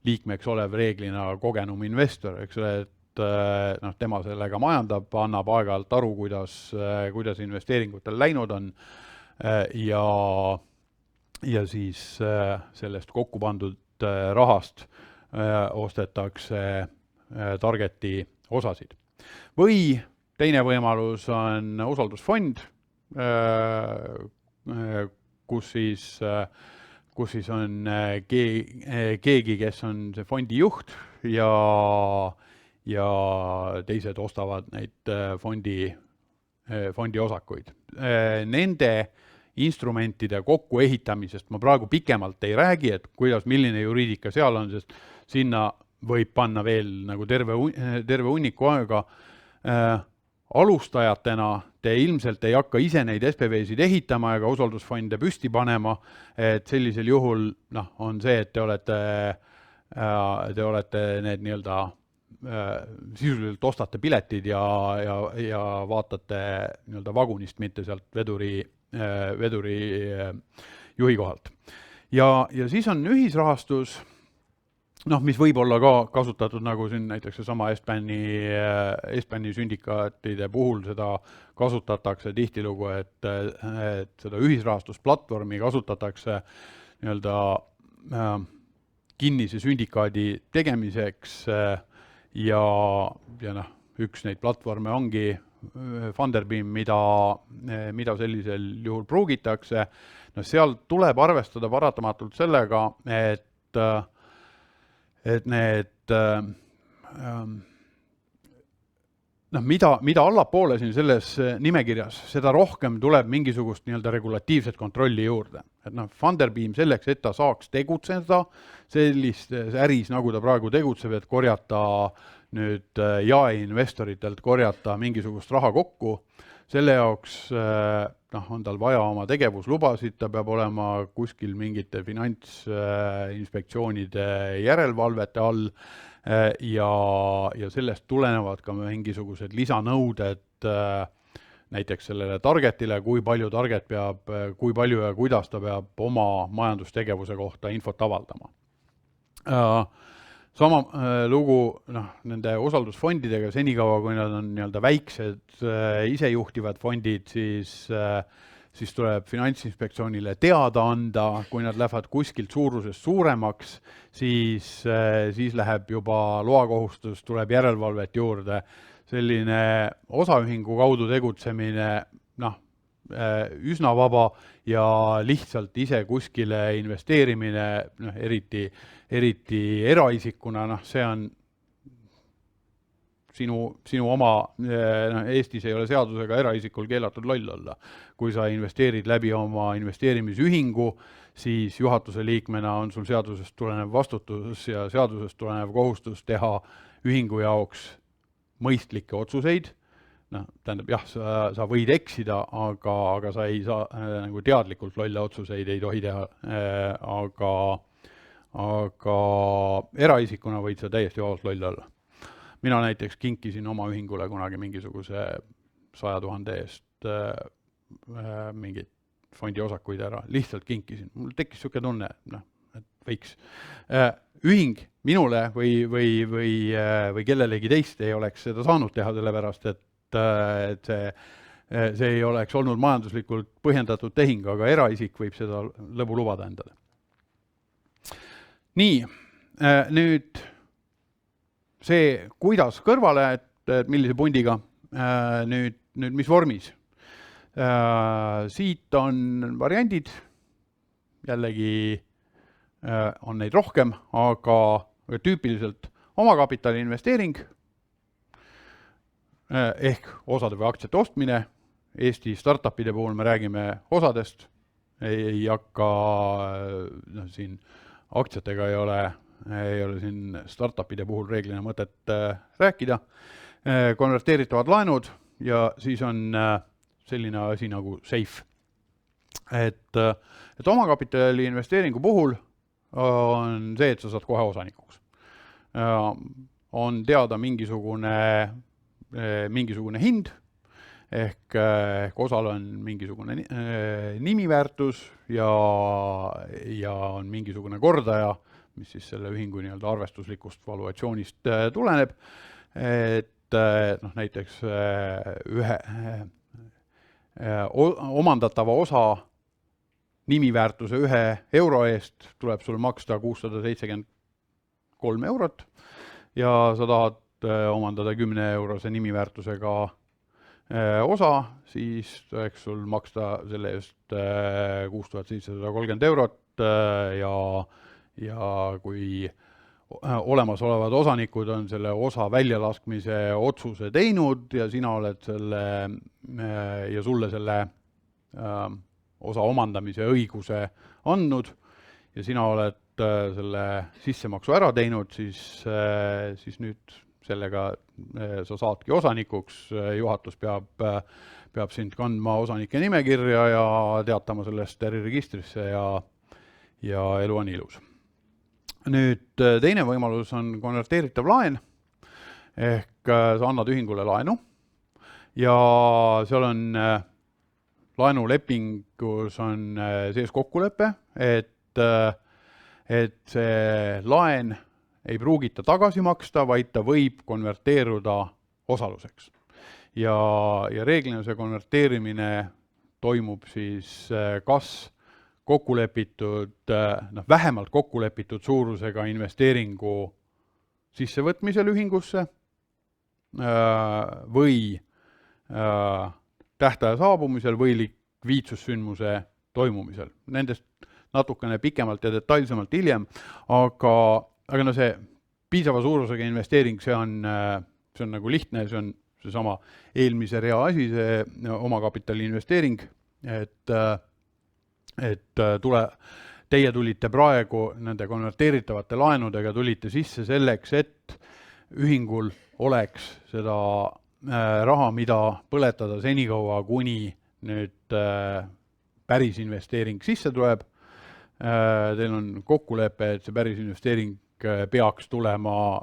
liikmeks olev reeglina kogenum investor, eks ole, noh, tema sellega majandab, annab aeg-ajalt aru, kuidas investeeringutel läinud on ja siis sellest kokku pandud rahast ostetakse targeti osasid. Või teine võimalus on usaldusfond, kus siis on keegi, kes on see fondi juht ja teised ostavad neid fondi osakuid. Nende instrumentide kokkuehitamisest ma praegu pikemalt ei räägi, et milline juriidika seal on, sest sinna võib panna veel nagu terve hunniku aega. Alustajatena te ilmselt ei hakka ise neid SPV-sid ehitama ega usaldusfonde püsti panema, et sellisel juhul on see, et te olete need nii-öelda sisuliselt ostate piletid ja vaatate nii-öelda vagunist, mitte sealt veduri juhi kohalt. Ja siis on ühisrahastus, mis võib olla ka kasutatud, nagu siin näiteks seesama Espani sündikaatide puhul seda kasutatakse tihtilugu, et seda ühisrahastusplatvormi kasutatakse nii-öelda kinnise sündikaadi tegemiseks ja üks neid platvorme ongi Funderbeam, mida sellisel juhul pruugitakse. Seal tuleb arvestada paratamatult sellega, et need mida allapoole siin selles nimekirjas, seda rohkem tuleb mingisugust nii-öelda regulatiivset kontrolli juurde. Et Funderbeam selleks, et ta saaks tegutseda sellist äris, nagu ta praegu tegutseb, et korjata nüüd jaeinvestoritelt korjata mingisugust raha kokku, selle jaoks on tal vaja oma tegevuslubasid, ta peab olema kuskil mingite finantsinspektsioonide järelevalvete all ja sellest tulenevad ka mingisugused lisanõuded näiteks sellele targetile, kui palju target peab, kui palju ja kuidas ta peab oma majandustegevuse kohta infot avaldama. Sama lugu nende usaldusfondidega, senikaua kui nad on nii-öelda väiksed isejuhtivad fondid, siis tuleb Finantsinspektsioonile teada anda, kui nad lähevad kuskilt suurusest suuremaks, siis läheb juba loakohustus, tuleb järelevalvet juurde. Selline osaühingu kaudu tegutsemine üsna vaba ja lihtsalt ise kuskile investeerimine, eriti eraisikuna, see on sinu oma, Eestis ei ole seadusega eraisikul keelatud loll olla. Kui sa investeerid läbi oma investeerimisühingu, siis juhatuse liikmena on sul seadusest tulenev vastutus ja seadusest tulenev kohustus teha ühingu jaoks mõistlikke otsuseid. Tähendab, jah, sa võid eksida, aga sa ei saa nagu teadlikult lolle otsuseid ei tohi teha, aga eraisikuna võid sa täiesti vabalt loll olla. Mina näiteks kinkisin oma ühingule kunagi mingisuguse 100 000 eest mingit fondi osakuid ära, lihtsalt kinkisin. Mul tekkis selline tunne, et võiks. Ühing minule või kellelegi teist ei oleks seda saanud teha, sellepärast, et see ei oleks olnud majanduslikult põhjendatud tehing, aga eraisik võib seda lõbu lubada endale. Nii, nüüd see, kuidas kõrvale, et millise pundiga, nüüd mis vormis. Siit on variandid, jällegi on neid rohkem, aga tüüpiliselt omakapitali investeering, ehk osade või aktsiate ostmine. Eesti startupide puhul me räägime osadest, ei hakka, siin aktsiatega ei ole siin startupide puhul reeglina mõtet rääkida. Konverteeritavad laenud ja siis on selline asi nagu safe. Et omakapitali investeeringu puhul on see, et sa saad kohe osanikuks. On teada mingisugune hind, ehk osal on mingisugune nimiväärtus ja on mingisugune kordaja, mis siis selle ühingu nii-öelda arvestuslikust valuatsioonist tuleneb. et noh, näiteks ühe omandatava osa nimiväärtuse 1 euro eest tuleb sul maksta 673 eurot ja sa tahad omandada 10 eurose nimiväärtusega osa, siis tuleks sul maksta selle eest 6730 eurot ja kui olemasolevad osanikud on selle osa väljalaskmise otsuse teinud ja sina oled selle ja sulle selle osa omandamise õiguse andnud ja sina oled selle sissemaksu ära teinud, siis nüüd sellega sa saadki osanikuks, juhatus peab sind kandma osanike nimekirja ja teatama sellest äriregistrisse ja elu on ilus. Nüüd teine võimalus on konverteeritav laen, ehk sa annad ühingule laenu ja seal on laenulepingus on sees kokkulepe, et see laen ei pruugita tagasi maksta, vaid ta võib konverteeruda osaluseks. Ja reeglina see konverteerimine toimub siis kas kokkulepitud, vähemalt kokkulepitud suurusega investeeringu sissevõtmisel ühingusse või tähtaja saabumisel või likviidsussündmuse toimumisel. Nendest natukene pikemalt ja detailsemalt hiljem, aga no see piisava suurusega investeering, see on nagu lihtne, see on seesama eelmise rea asi, see omakapitali investeering, et teie tulite praegu nende konverteeritavate laenudega, tulite sisse selleks, et ühingul oleks seda raha, mida põletada senikaua, kuni nüüd päris investeering sisse tuleb. Teil on kokkulepe, et see päris investeering peaks tulema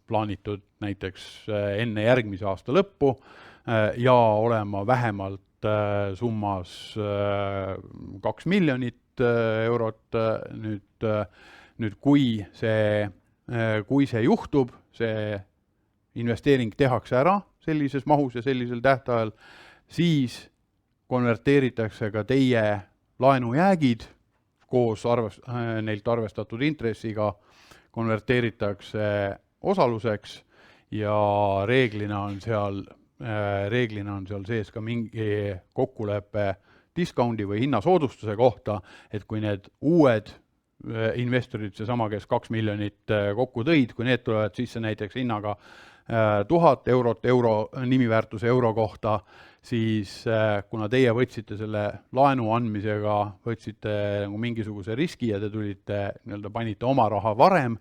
plaanitud näiteks enne järgmise aasta lõppu ja olema vähemalt summas 2 miljonit eurot. Nüüd kui see juhtub, see investeering tehakse ära sellises mahus ja sellisel tähtajal, siis konverteeritakse ka teie laenujäägid koos neilt arvestatud intressiga, konverteeritakse osaluseks ja reeglina on seal sees ka mingi kokkulepe discoundi või hinnasoodustuse kohta, et kui need uued investorid, seesama, kes 2 miljonit kokku tõid, kui need tulevad sisse näiteks hinnaga 1000 eurot nimiväärtuse euro kohta, siis kuna teie võtsite selle laenu andmisega, võtsite nagu mingisuguse riski ja te panite oma raha varem,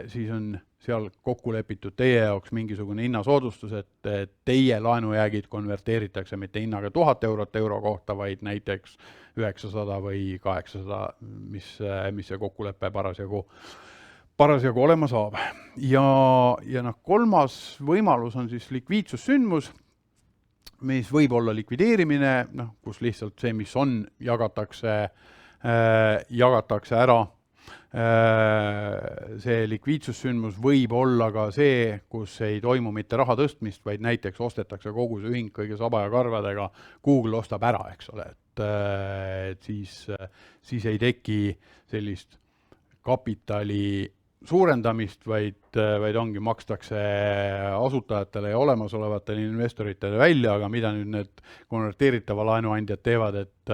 siis on seal kokku lepitud teie jaoks mingisugune hinnasoodustus, et teie laenujäägid konverteeritakse mitte hinnaga 1000 eurot euro kohta, vaid näiteks 900 või 800, mis see kokkulepe parasjagu olema saab. Ja kolmas võimalus on siis likviidsussündmus, mis võib olla likvideerimine, kus lihtsalt see, mis on, jagatakse ära. See likviidsussündmus võib olla ka see, kus ei toimu mitte raha tõstmist, vaid näiteks ostetakse kogu see ühing kõige saba ja karvadega, Google ostab ära, eks ole, et siis ei teki sellist kapitali suurendamist, vaid ongi, makstakse asutajatele ja olemasolevatele investoritele välja, aga mida nüüd need konverteeritava laenuandjad teevad, et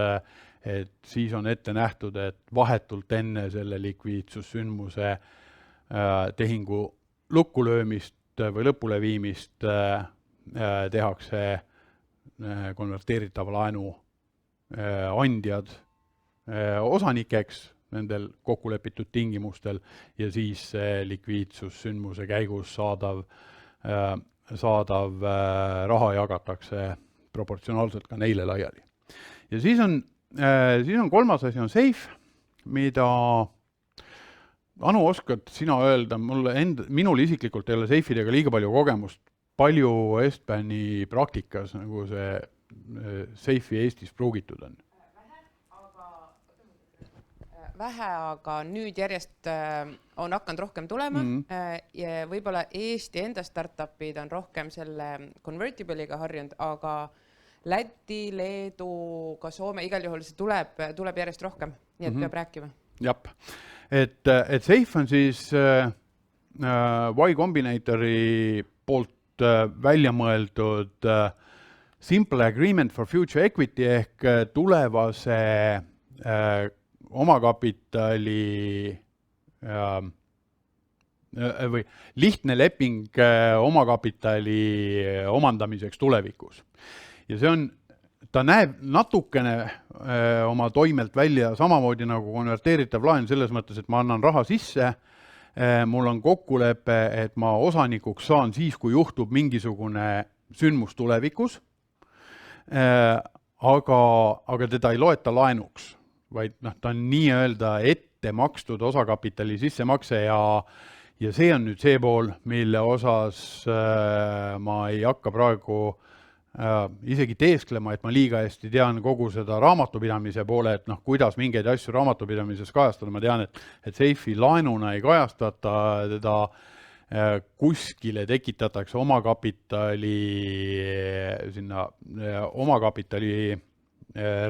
siis on ette nähtud, et vahetult enne selle likviidsussündmuse tehingu lukkulöömist või lõpuleviimist tehakse konverteeritava laenu andjad osanikeks nendel kokkulepitud tingimustel ja siis likviidsussündmuse käigus saadav raha jagatakse proportsionaalselt ka neile laiali. Ja siis on kolmas asi, on SAFE, mida Anu, oskad sina öelda, minul isiklikult ei ole SAFE-idega liiga palju kogemust, palju Estbani praktikas nagu see SAFE Eestis pruugitud on? vähe, aga nüüd järjest on hakanud rohkem tulema ja võib-olla Eesti enda startupid on rohkem selle convertible'iga harjunud, aga Läti, Leedu, ka Soome, igal juhul see tuleb järjest rohkem, nii et peab rääkima. Jap, et Safe on siis Y Combinatori poolt välja mõeldud Simple Agreement for Future Equity ehk tulevase omakapitali või lihtne leping omakapitali omandamiseks tulevikus. Ja ta näeb natukene oma toimelt välja samamoodi nagu konverteeritav laen selles mõttes, et ma annan raha sisse, mul on kokkulepe, et ma osanikuks saan siis, kui juhtub mingisugune sündmus tulevikus, aga teda ei loeta laenuks, vaid ta on nii-öelda ette makstud osakapitali sissemakse ja see on nüüd see pool, mille osas ma ei hakka praegu isegi teesklema, et ma liiga hästi tean kogu seda raamatupidamise poole, et kuidas mingeid asju raamatupidamises kajastada. Ma tean, et Safe'i laenuna ei kajastata, teda kuskile tekitatakse omakapitali sinna omakapitali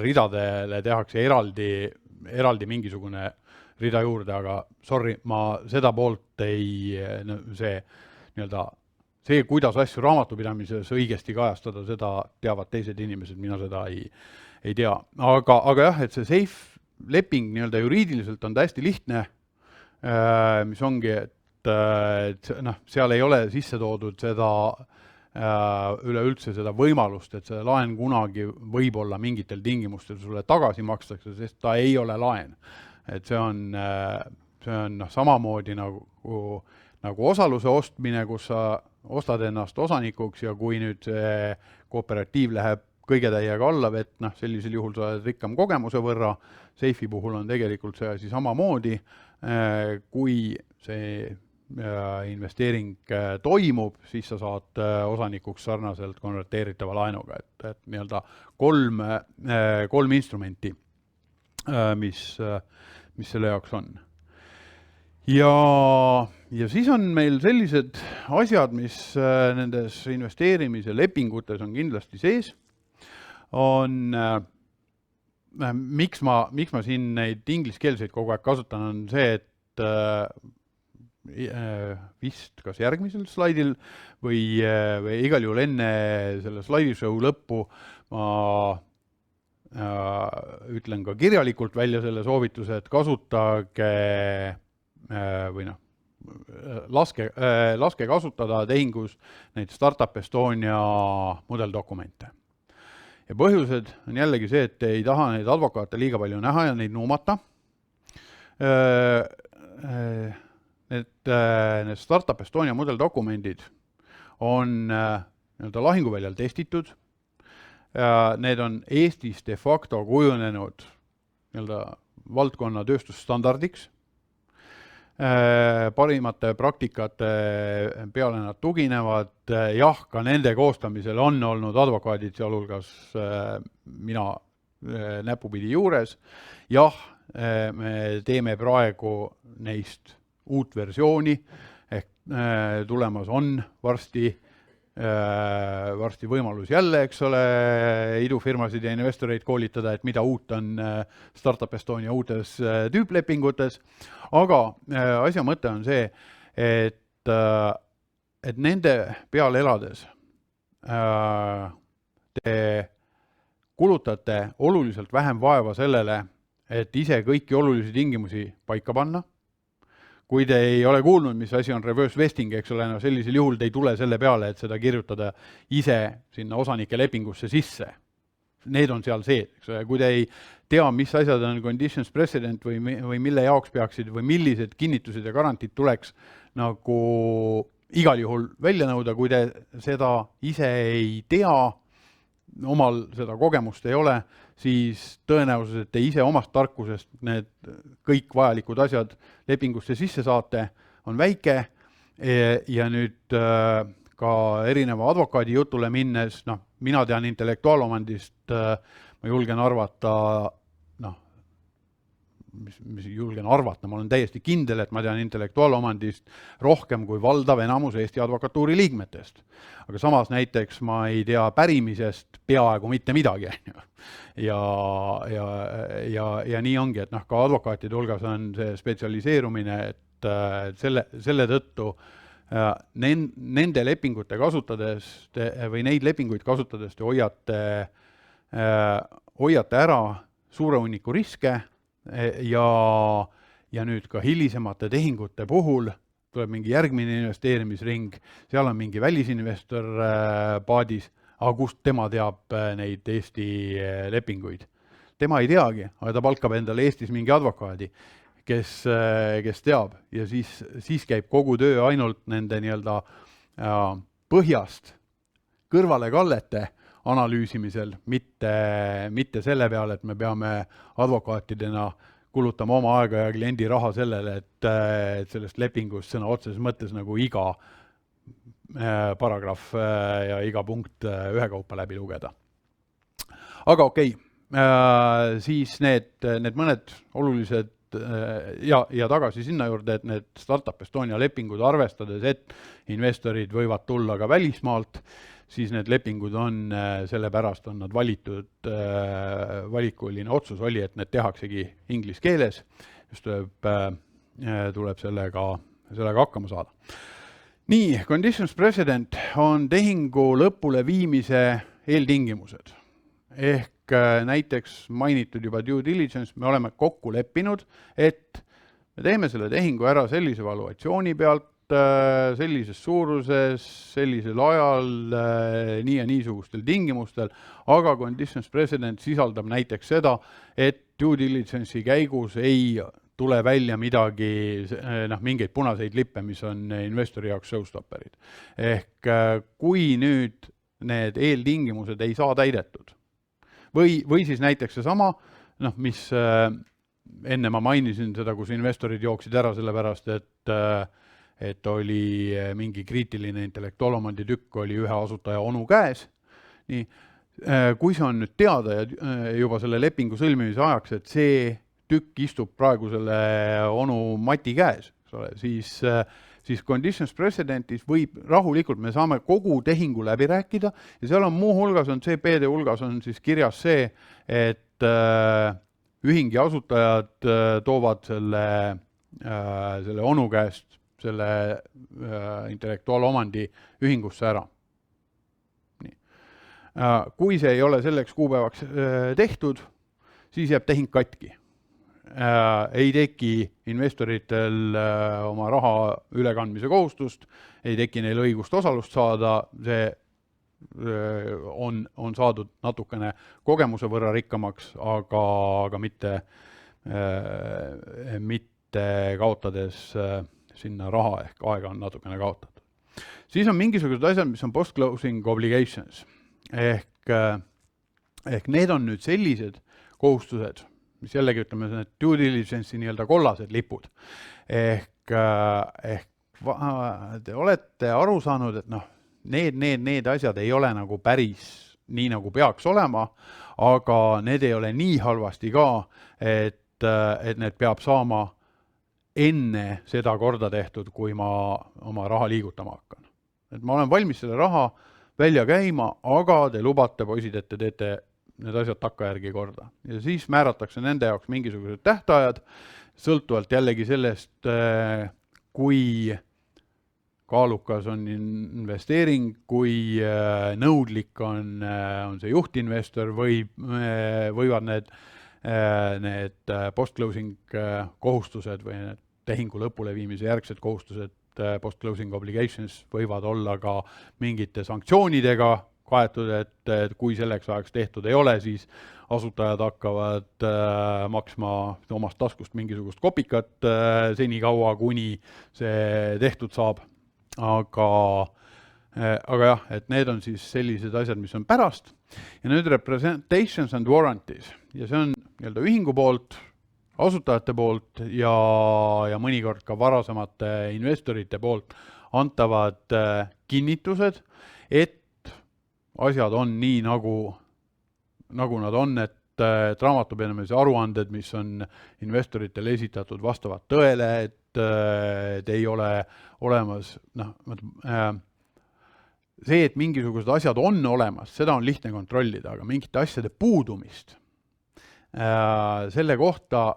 ridadele tehakse eraldi mingisugune rida juurde, aga sorry, ma seda poolt see, kuidas asju raamatupidamises õigesti kajastada, seda teavad teised inimesed, mina seda ei tea. Aga jah, et see Safe leping nii-öelda juriidiliselt on täiesti lihtne, mis ongi, et seal ei ole sisse toodud seda üleüldse seda võimalust, et see laen kunagi võib-olla mingitel tingimustel sulle tagasi makstakse, sest ta ei ole laen. Et see on samamoodi nagu osaluse ostmine, kus sa ostad ennast osanikuks ja kui nüüd see kooperatiiv läheb kõige täiega alla vett, sellisel juhul sa oled rikkam kogemuse võrra. Safe'i puhul on tegelikult see asi samamoodi, kui see investeering toimub, siis sa saad osanikuks sarnaselt konverteeritava laenuga, et nii-öelda kolm instrumenti, mis selle jaoks on. Ja siis on meil sellised asjad, mis nendes investeerimise lepingutes on kindlasti sees, miks ma siin neid ingliskeelseid kogu aeg kasutan, on see, et vist kas järgmisel slaidil või igal juhul enne selle slaidishow lõppu ma ütlen ka kirjalikult välja selle soovituse, et kasutage või laske kasutada tehingus neid Startup Estonia mudeldokumente. Ja põhjused on jällegi see, et ei taha neid advokaate liiga palju näha ja neid nuumata. Need Startup Estonia mudeldokumendid on lahinguväljal testitud. Need on Eestis de facto kujunenud valdkonna tööstusstandardiks. Parimate praktikate peale nad tuginevad. Jah, ka nende koostamisel on olnud advokaadid, sealhulgas mina näpupidi juures. Jah, me teeme praegu neist uut versiooni, ehk tulemas on varsti võimalus jälle, eks ole, idufirmasid ja investoreid koolitada, et mida uut on Startup Estonia uutes tüüplepingutes. Aga asja mõte on see, et nende peal elades te kulutate oluliselt vähem vaeva sellele, et ise kõiki olulisi tingimusi paika panna. Kui te ei ole kuulnud, mis asi on reverse vesting, eks ole, sellisel juhul te ei tule selle peale, et seda kirjutada ise sinna osanike lepingusse sisse. Need on seal sees. Kui te ei tea, mis asjad on conditions precedent või mille jaoks peaksid või millised kinnitused ja garantiid tuleks nagu igal juhul välja nõuda, kui te seda ise ei tea, omal seda kogemust ei ole, siis tõenäosus, et te ise omast tarkusest need kõik vajalikud asjad lepingusse sisse saate, on väike. Ja nüüd ka erineva advokaadi jutule minnes, mina tean intellektuaalomandist, ma julgen arvata mis julgen arvata, ma olen täiesti kindel, et ma tean intellektuaalomandist rohkem kui valdav enamus Eesti advokatuuri liikmetest. Aga samas näiteks ma ei tea pärimisest peaaegu mitte midagi. Ja nii ongi, et ka advokaatide hulgas on see spetsialiseerumine, et selle tõttu nende lepingute kasutades või neid lepinguid kasutades te hoiate ära suure hunniku riske ja nüüd ka hilisemate tehingute puhul tuleb mingi järgmine investeerimisring, seal on mingi välisinvestor paadis, aga kust tema teab neid Eesti lepinguid? Tema ei teagi, aga ta palkab endale Eestis mingi advokaadi, kes teab ja siis käib kogu töö ainult nende nii-öelda põhjast kõrvalekallete analüüsimisel, mitte selle peale, et me peame advokaatidena kulutama oma aega ja kliendi raha sellele, et sellest lepingust sõna otseses mõttes nagu iga paragrahv ja iga punkt ühekaupa läbi lugeda. Aga okei, siis need mõned olulised ja tagasi sinna juurde, et need Startup Estonia lepingud arvestades, et investorid võivad tulla ka välismaalt, siis need lepingud on, sellepärast on nad valitud, valikuline otsus oli, et need tehaksegi inglise keeles, just tuleb sellega hakkama saada. Nii, conditions precedent on tehingu lõpule viimise eeltingimused. Ehk näiteks mainitud juba due diligence, me oleme kokku leppinud, et me teeme selle tehingu ära sellise valuatsiooni pealt, sellises suuruses, sellisel ajal, nii ja niisugustel tingimustel, aga conditions precedent sisaldab näiteks seda, et due diligence'i käigus ei tule välja midagi, mingeid punaseid lippe, mis on investori jaoks showstopperid. Ehk kui nüüd need eeltingimused ei saa täidetud, või siis näiteks seesama, mis enne ma mainisin seda, kus investorid jooksid ära sellepärast, et oli mingi kriitiline intellektuaalomandi tükk, oli ühe asutaja onu käes. Nii, kui see on nüüd teada juba selle lepingu sõlmimise ajaks, et see tükk istub praegu selle onu Mati käes, siis conditions precedentis võib rahulikult, me saame kogu tehingu läbi rääkida ja seal on muu hulgas, on CP-de hulgas on siis kirjas see, et ühingi asutajad toovad selle onu käest selle intellektuaalomandi ühingusse ära. Nii. Kui see ei ole selleks kuupäevaks tehtud, siis jääb tehing katki. Ei teki investoritel oma raha ülekandmise kohustust, ei teki neil õigust osalust saada, see on saadud natukene kogemuse võrra rikkamaks, aga mitte kaotades sinna raha ehk aega on natukene kaotatud. Siis on mingisugused asjad, mis on post-closing obligations. Ehk need on nüüd sellised kohustused, mis jällegi ütleme, need due diligence'i nii-öelda kollased lipud. Ehk te olete aru saanud, et need asjad ei ole nagu päris nii, nagu peaks olema, aga need ei ole nii halvasti ka, et need peab saama enne seda korda tehtud, kui ma oma raha liigutama hakkan. Et ma olen valmis selle raha välja käima, aga te lubate, poisid, et te teete need asjad takkajärgi korda. Ja siis määratakse nende jaoks mingisugused tähtajad, sõltuvalt jällegi sellest, kui kaalukas on investeering, kui nõudlik on see juhtinvestor või võivad need post-closing kohustused või need tehingu lõpule viimise järgsed kohustused, post-closing obligations võivad olla ka mingite sanktsioonidega kaetud, et kui selleks ajaks tehtud ei ole, siis asutajad hakkavad maksma omast taskust mingisugust kopikat senikaua, kuni see tehtud saab. Aga jah, et need on siis sellised asjad, mis on pärast. Ja nüüd representations and warranties. Ja see on nii-öelda ühingu poolt, asutajate poolt ja mõnikord ka varasemate investorite poolt antavad kinnitused, et asjad on nii, nagu nad on, et et raamatupidamise aruanded, mis on investoritele esitatud, vastavad tõele, et ei ole olemas, see, et mingisugused asjad on olemas, seda on lihtne kontrollida, aga mingite asjade puudumist, selle kohta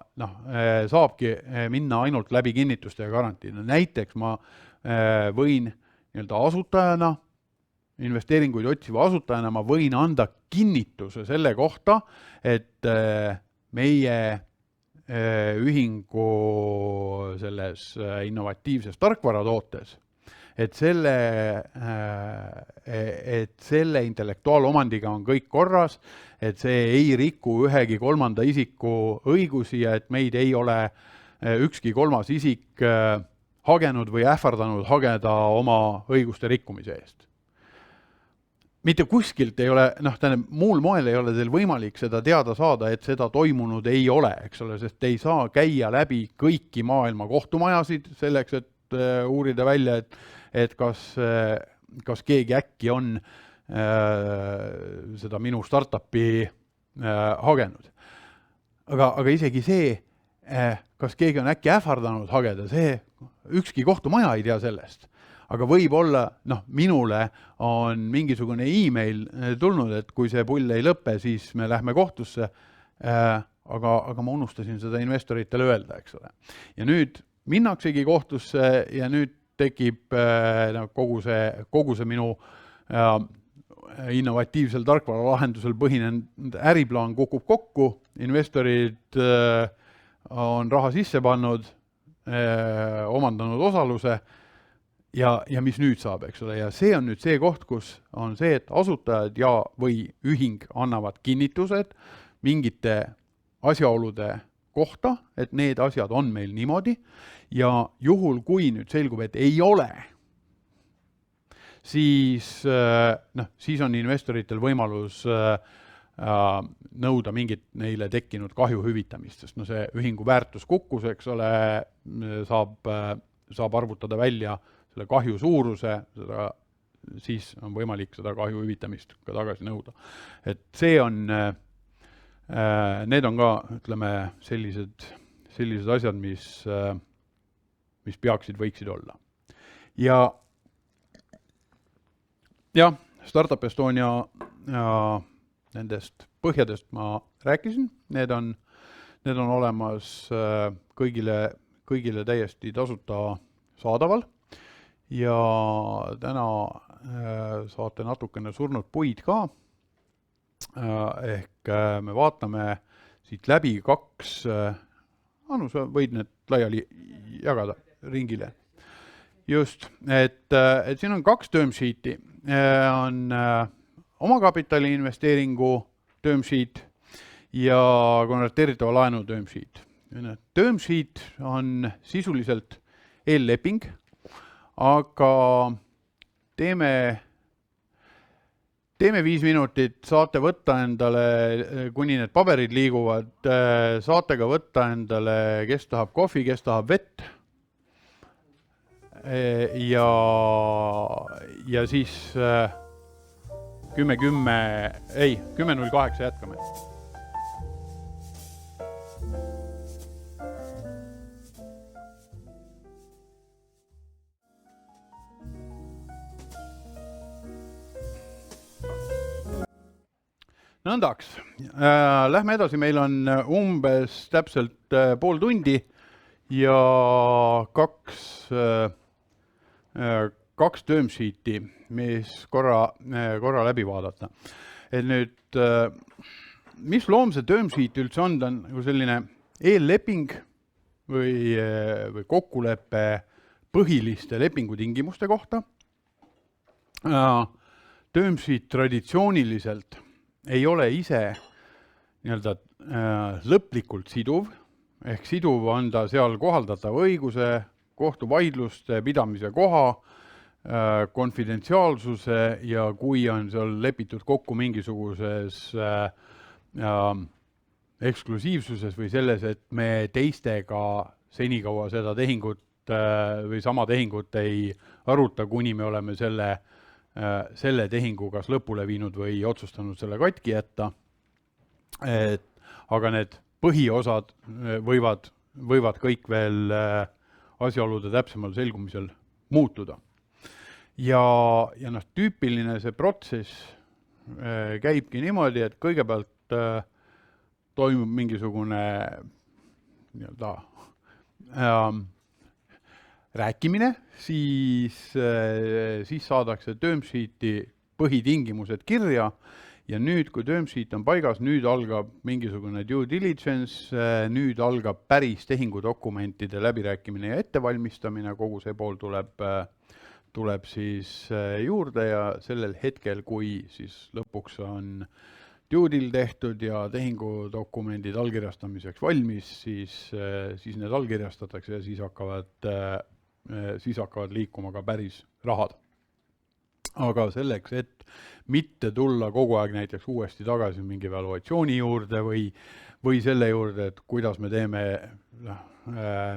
saabki minna ainult läbi kinnituste ja garantiina. Näiteks ma võin nii-öelda asutajana, investeeringuid otsiva asutajana, ma võin anda kinnituse selle kohta, et meie ühingu selles innovatiivses tarkvaratootes, et selle intellektuaalomandiga on kõik korras, et see ei riku ühegi kolmanda isiku õigusi ja et meid ei ole ükski kolmas isik hagenud või ähvardanud hageda oma õiguste rikkumise eest. Mitte kuskilt ei ole, muul moel ei ole teil võimalik seda teada saada, et seda toimunud ei ole, eks ole, sest te ei saa käia läbi kõiki maailma kohtumajasid selleks, et uurida välja, et kas keegi äkki on seda minu startupi hagenud. Aga isegi see, kas keegi on äkki ähvardanud hageda, see ükski kohtumaja ei tea sellest. Aga võib-olla, minule on mingisugune e-mail tulnud, et kui see pull ei lõpe, siis me lähme kohtusse, aga ma unustasin seda investoritele öelda, eks ole. Ja nüüd minnaksegi kohtusse ja nüüd tekib kogu see minu innovatiivsel tarkvaralahendusel põhinenud äriplaan kukub kokku, investorid on raha sisse pannud, omandanud osaluse ja mis nüüd saab, eks ole, ja see on nüüd see koht, kus on see, et asutajad ja või ühing annavad kinnitused mingite asjaolude kohta, et need asjad on meil niimoodi ja juhul, kui nüüd selgub, et ei ole, siis on investoritel võimalus nõuda mingit neile tekkinud kahju hüvitamist, sest see ühingu väärtus kukkus, eks ole, saab arvutada välja selle kahju suuruse, siis on võimalik seda kahju hüvitamist ka tagasi nõuda. Et see on, need on ka, ütleme, sellised asjad, mis võiksid olla. Ja Startup Estonia nendest põhjadest ma rääkisin, need on olemas kõigile täiesti tasuta saadaval ja täna saate natukene surnud puid ka, ehk me vaatame siit läbi kaks, sa võid need laiali jagada ringile. Just, et siin on kaks term sheet'i, on omakapitali investeeringu term sheet ja konverteeritava laenu term sheet. Term sheet on sisuliselt eelleping, aga teeme 5 minutit, saate võtta endale, kuni need paberid liiguvad, saate ka võtta endale, kes tahab kohvi, kes tahab vett. Ja siis 10.08 jätkame. Nõndaks. Lähme edasi, meil on umbes täpselt pool tundi ja kaks term sheet'i, mis korra läbi vaadata. Et nüüd, mis loom see term sheet üldse on, ta on nagu selline eelleping või kokkuleppe põhiliste lepingutingimuste kohta. Term sheet traditsiooniliselt ei ole ise nii-öelda lõplikult siduv, ehk siduv on ta seal kohaldatava õiguse, kohtuvaidluste pidamise koha, konfidentsiaalsuse ja kui on seal lepitud kokku mingisuguses eksklusiivsuses või selles, et me teistega senikaua seda tehingut või sama tehingut ei aruta, kuni me oleme selle tehingu kas lõpule viinud või otsustanud selle katki jätta. aga need põhiosad võivad kõik veel asjaolude täpsemal selgumisel muutuda. Ja noh, tüüpiline see protsess käibki niimoodi, et kõigepealt toimub mingisugune nii-öelda rääkimine, siis saadakse term sheet'i põhitingimused kirja ja nüüd, kui term sheet on paigas, nüüd algab mingisugune due diligence, nüüd algab päris tehingudokumentide läbirääkimine ja ettevalmistamine, kogu see pool tuleb siis juurde ja sellel hetkel, kui siis lõpuks on due deal tehtud ja tehingudokumendid allkirjastamiseks valmis, siis need allkirjastatakse ja siis hakkavad liikuma ka päris rahad. Aga selleks, et mitte tulla kogu aeg näiteks uuesti tagasi mingi valuatsiooni juurde või selle juurde, et kuidas me teeme,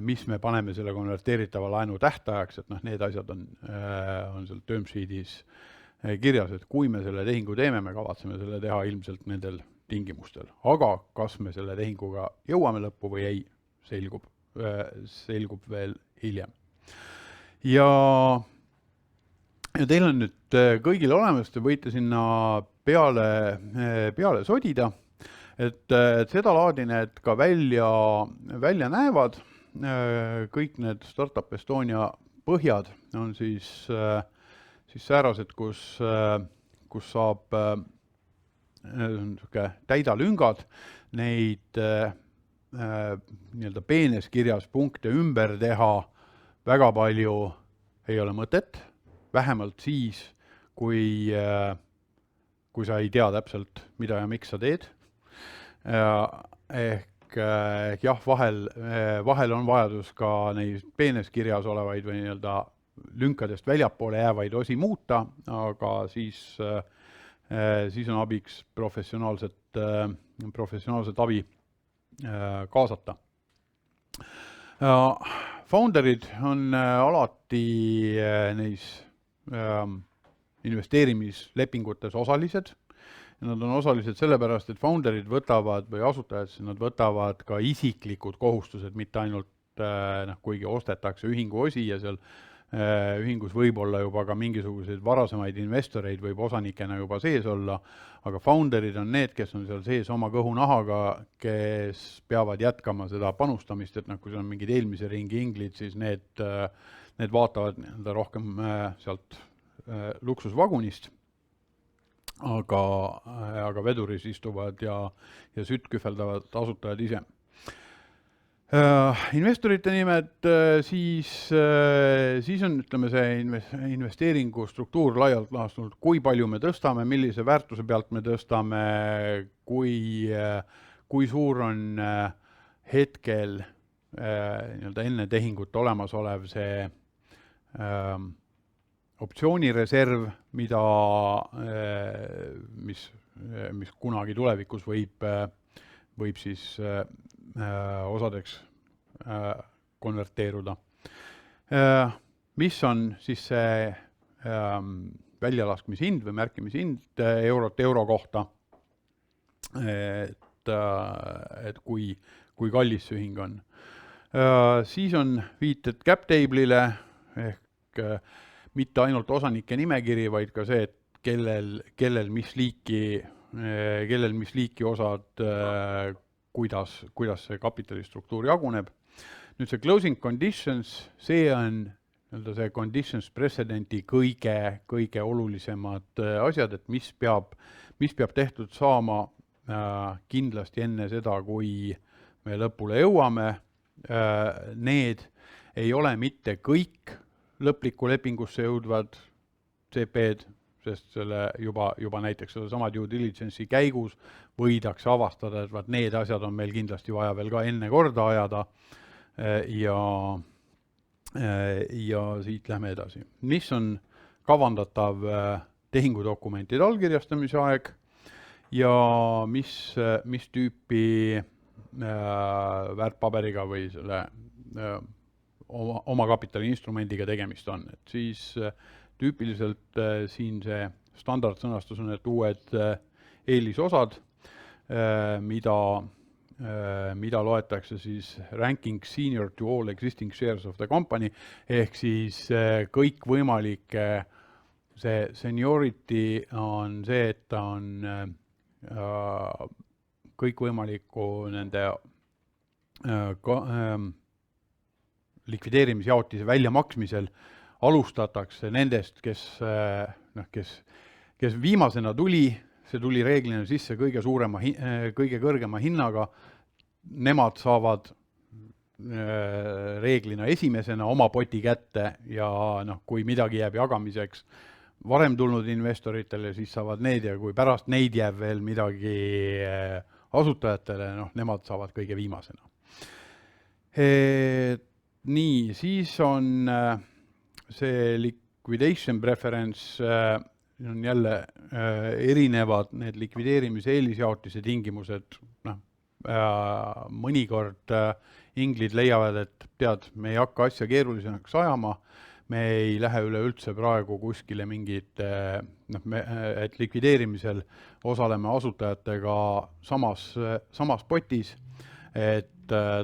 mis me paneme selle konverteeritava laenu tähtajaks, et need asjad on seal term sheet'is kirjas, et kui me selle tehingu teeme, me kavatseme selle teha ilmselt nendel tingimustel. Aga kas me selle tehinguga jõuame lõppu või ei, selgub veel hiljem. Ja teil on nüüd kõigil olemas, te võite sinna peale sodida, et seda laadi need ka välja näevad. Kõik need Startup Estonia põhjad on siis säärased, kus saab täida lüngad, neid nii-öelda peenes kirjas punkte ümber teha väga palju ei ole mõtet, vähemalt siis, kui sa ei tea täpselt, mida ja miks sa teed. Ehk jah, vahel on vajadus ka neid peenes kirjas olevaid või nii-öelda lünkadest väljapoole jäävaid osi muuta, aga siis on abiks professionaalset abi kaasata. Founderid on alati neis investeerimislepingutes osalised. Nad on osalised sellepärast, et founderid võtavad või asutajad, nad võtavad ka isiklikud kohustused, mitte ainult kuigi ostetakse ühingu osi ja seal ühingus võib olla juba ka mingisuguseid varasemaid investoreid võib osanikena juba sees olla, aga founderid on need, kes on seal sees oma kõhunahaga, kes peavad jätkama seda panustamist, et kui seal on mingid eelmise ringi inglid, siis need vaatavad rohkem sealt luksusvagunist, aga veduris istuvad ja sütt kühveldavad asutajad ise. Investorite nimed, siis on, ütleme, see investeeringu struktuur laialt laastunult, kui palju me tõstame, millise väärtuse pealt me tõstame, kui suur on hetkel enne tehingut olemasolev see optsioonireserv, mis kunagi tulevikus võib siis osadeks konverteeruda. Mis on siis see väljalaskmishind või märkimishind euro kohta, et kui kallis see ühing on. Siis on viited cap table'ile ehk mitte ainult osanike nimekiri, vaid ka see, et kellel mis liiki osad, kuidas see kapitalistruktuur jaguneb. Nüüd see closing conditions, see on see conditions precedenti kõige olulisemad asjad, et mis peab tehtud saama kindlasti enne seda, kui me lõpule jõuame. Need ei ole mitte kõik lõplikku lepingusse jõudvad CP-d, sest selle juba näiteks selle sama due diligence'i käigus võidakse avastada, et need asjad on meil kindlasti vaja veel ka enne korda ajada ja siit lähme edasi. Mis on kavandatav tehingudokumentide allkirjastamise aeg ja mis tüüpi väärtpaberiga või selle oma kapitali instrumendiga tegemist on. Et siis tüüpiliselt siin see standardsõnastus on, et uued eelisosad, mida loetakse siis ranking senior to all existing shares of the company, ehk siis kõikvõimalike, see seniority on see, et ta on kõikvõimaliku nende likvideerimisjaotise väljamaksmisel alustatakse nendest, kes viimasena tuli, see tuli reeglina sisse kõige kõrgema hinnaga, nemad saavad reeglina esimesena oma poti kätte ja kui midagi jääb jagamiseks varem tulnud investoritele, siis saavad need ja kui pärast neid jääb veel midagi asutajatele, nemad saavad kõige viimasena. Nii, siis on see liquidation preference, on jälle erinevad need likvideerimise eelisjaotise tingimused. Mõnikord inglid leiavad, et tead, me ei hakka asja keerulisemaks ajama, me ei lähe üleüldse praegu kuskile mingit, et likvideerimisel osaleme asutajatega samas potis, et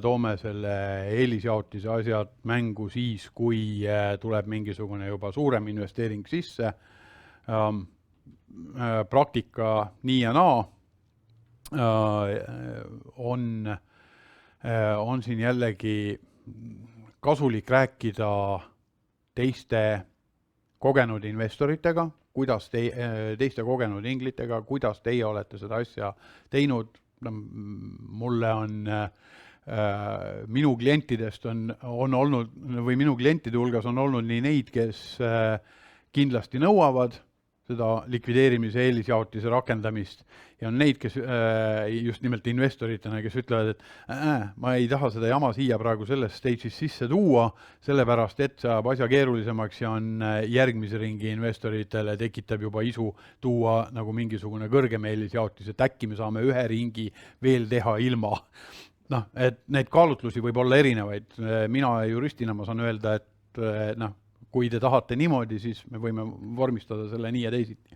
toome selle eelisjaotise asjad mängu siis, kui tuleb mingisugune juba suurem investeering sisse. Praktika nii ja naa on siin jällegi kasulik rääkida teiste kogenud investoritega, teiste kogenud inglitega, kuidas teie olete seda asja teinud. Mulle on minu klientidest on olnud, või minu klientide hulgas on olnud nii neid, kes kindlasti nõuavad seda likvideerimise eelisjaotise rakendamist ja on neid, kes just nimelt investoritena, kes ütlevad, et ma ei taha seda jama siia praegu selles stage'is sisse tuua, sellepärast, et see ajab asja keerulisemaks ja on järgmise ringi investoritele tekitab juba isu tuua nagu mingisugune kõrgem eelisjaotis, et äkki me saame ühe ringi veel teha ilma. Et neid kaalutlusi võib olla erinevaid. Mina juristina ma saan öelda, et kui te tahate niimoodi, siis me võime vormistada selle nii ja teisiti.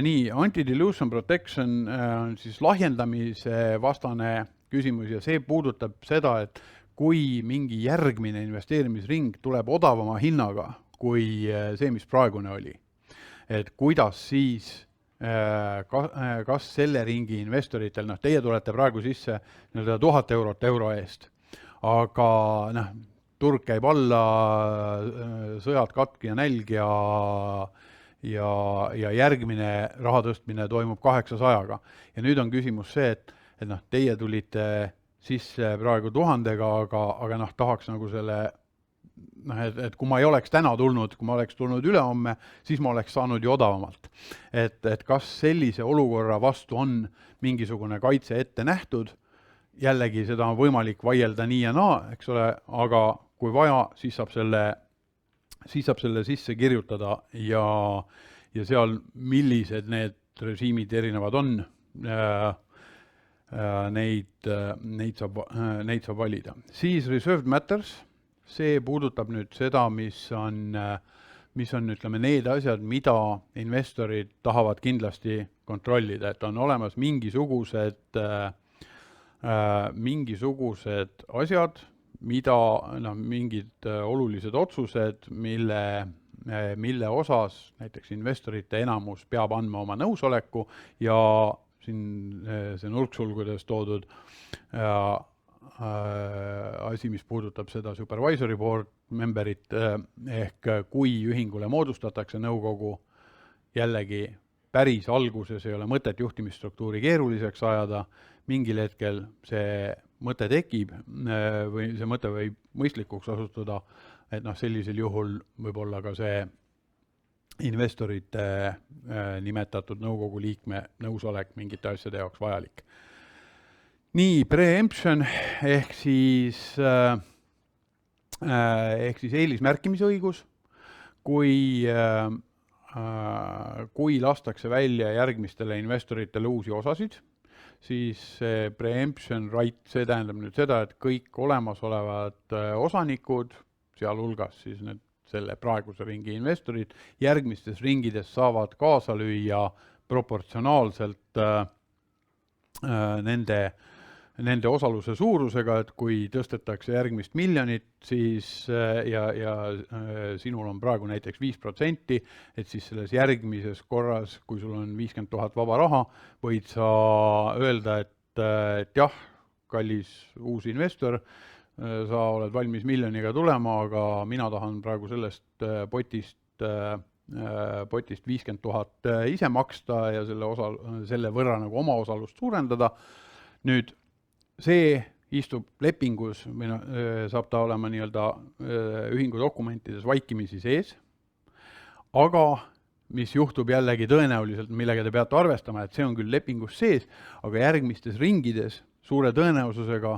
Nii, anti-dilution protection on siis lahjendamise vastane küsimus ja see puudutab seda, et kui mingi järgmine investeerimisring tuleb odavama hinnaga kui see, mis praegune oli, et kuidas siis, kas selle ringi investoritel, teie tulete praegu sisse 1000 eurot euro eest, aga turg käib alla, sõjad, katk ja nälg ja järgmine raha tõstmine toimub 800-ga. Ja nüüd on küsimus see, et teie tulite sisse praegu 1000-ga, aga tahaks nagu selle, et kui ma ei oleks täna tulnud, kui ma oleks tulnud ülehomme, siis ma oleks saanud ju odavamalt. Et kas sellise olukorra vastu on mingisugune kaitse ette nähtud, jällegi seda on võimalik vaielda nii ja naa, eks ole, aga kui vaja, siis saab selle sisse kirjutada ja seal, millised need režiimid erinevad on, neid saab valida. Siis reserved matters, see puudutab nüüd seda, mis on ütleme, need asjad, mida investorid tahavad kindlasti kontrollida, et on olemas mingisugused asjad, mida mingid olulised otsused, mille osas näiteks investorite enamus peab andma oma nõusoleku ja siin see nurksulgudes toodud asi, mis puudutab seda supervisory board memberit, ehk kui ühingule moodustatakse nõukogu, jällegi päris alguses ei ole mõtet juhtimisstruktuuri keeruliseks ajada, mingil hetkel see mõte tekib või see mõte võib mõistlikuks osutuda, et sellisel juhul võib olla ka see investorite nimetatud nõukogu liikme nõusolek mingite asjade jaoks vajalik. Nii, preemption ehk siis eelismärkimisõigus, kui lastakse välja järgmistele investoritele uusi osasid, siis preemption right, see tähendab nüüd seda, et kõik olemasolevad osanikud, sealhulgas siis need selle praeguse ringi investorid, järgmistes ringides saavad kaasa lüüa proportsionaalselt nende osaluse suurusega, et kui tõstetakse järgmist miljonit, siis ja sinul on praegu näiteks 5%, et siis selles järgmises korras, kui sul on 50 000 vaba raha, võid sa öelda, et jah, kallis uus investor, sa oled valmis miljoniga tulema, aga mina tahan praegu sellest potist 50 000 ise maksta ja selle võrra nagu oma osalust suurendada. Nüüd see istub lepingus või saab ta olema nii-öelda ühingu dokumentides vaikimisi sees, aga mis juhtub jällegi tõenäoliselt, millega te peate arvestama, et see on küll lepingus sees, aga järgmistes ringides suure tõenäosusega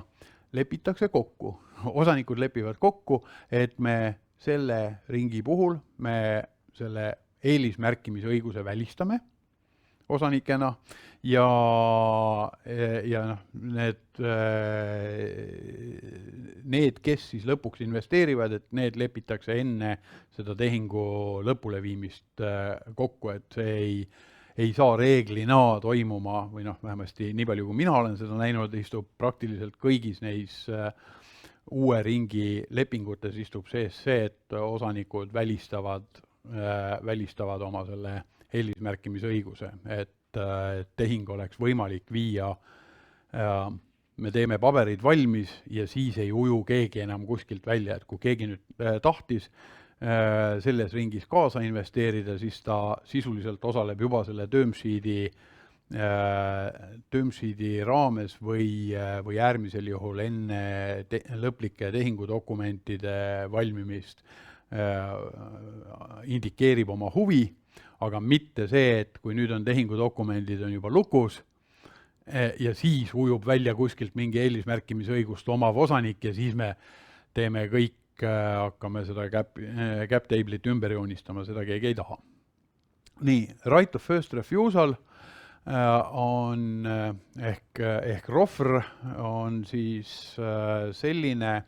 lepitakse kokku. Osanikud lepivad kokku, et me selle ringi puhul me selle eelismärkimisõiguse välistame osanikena ja need, kes siis lõpuks investeerivad, et need lepitakse enne seda tehingu lõpuleviimist kokku, et see ei saa reeglina toimuma või vähemasti nii palju, kui mina olen seda näinud, istub praktiliselt kõigis neis uue ringi lepingutes istub sees see, et osanikud välistavad oma selle eelismärkimisõiguse, et tehing oleks võimalik viia, me teeme paberid valmis ja siis ei uju keegi enam kuskilt välja, et kui keegi nüüd tahtis selles ringis kaasa investeerida, siis ta sisuliselt osaleb juba selle term sheet'i raames või äärmisel juhul enne lõplike tehingudokumentide valmimist indikeerib oma huvi, aga mitte see, et kui nüüd on tehingudokumendid on juba lukus ja siis ujub välja kuskilt mingi eelismärkimisõigust omav osanik ja siis me teeme kõik, hakkame seda cap table'it ümber joonistama, seda keegi ei taha. Nii, right of first refusal on ehk ROFR on siis selline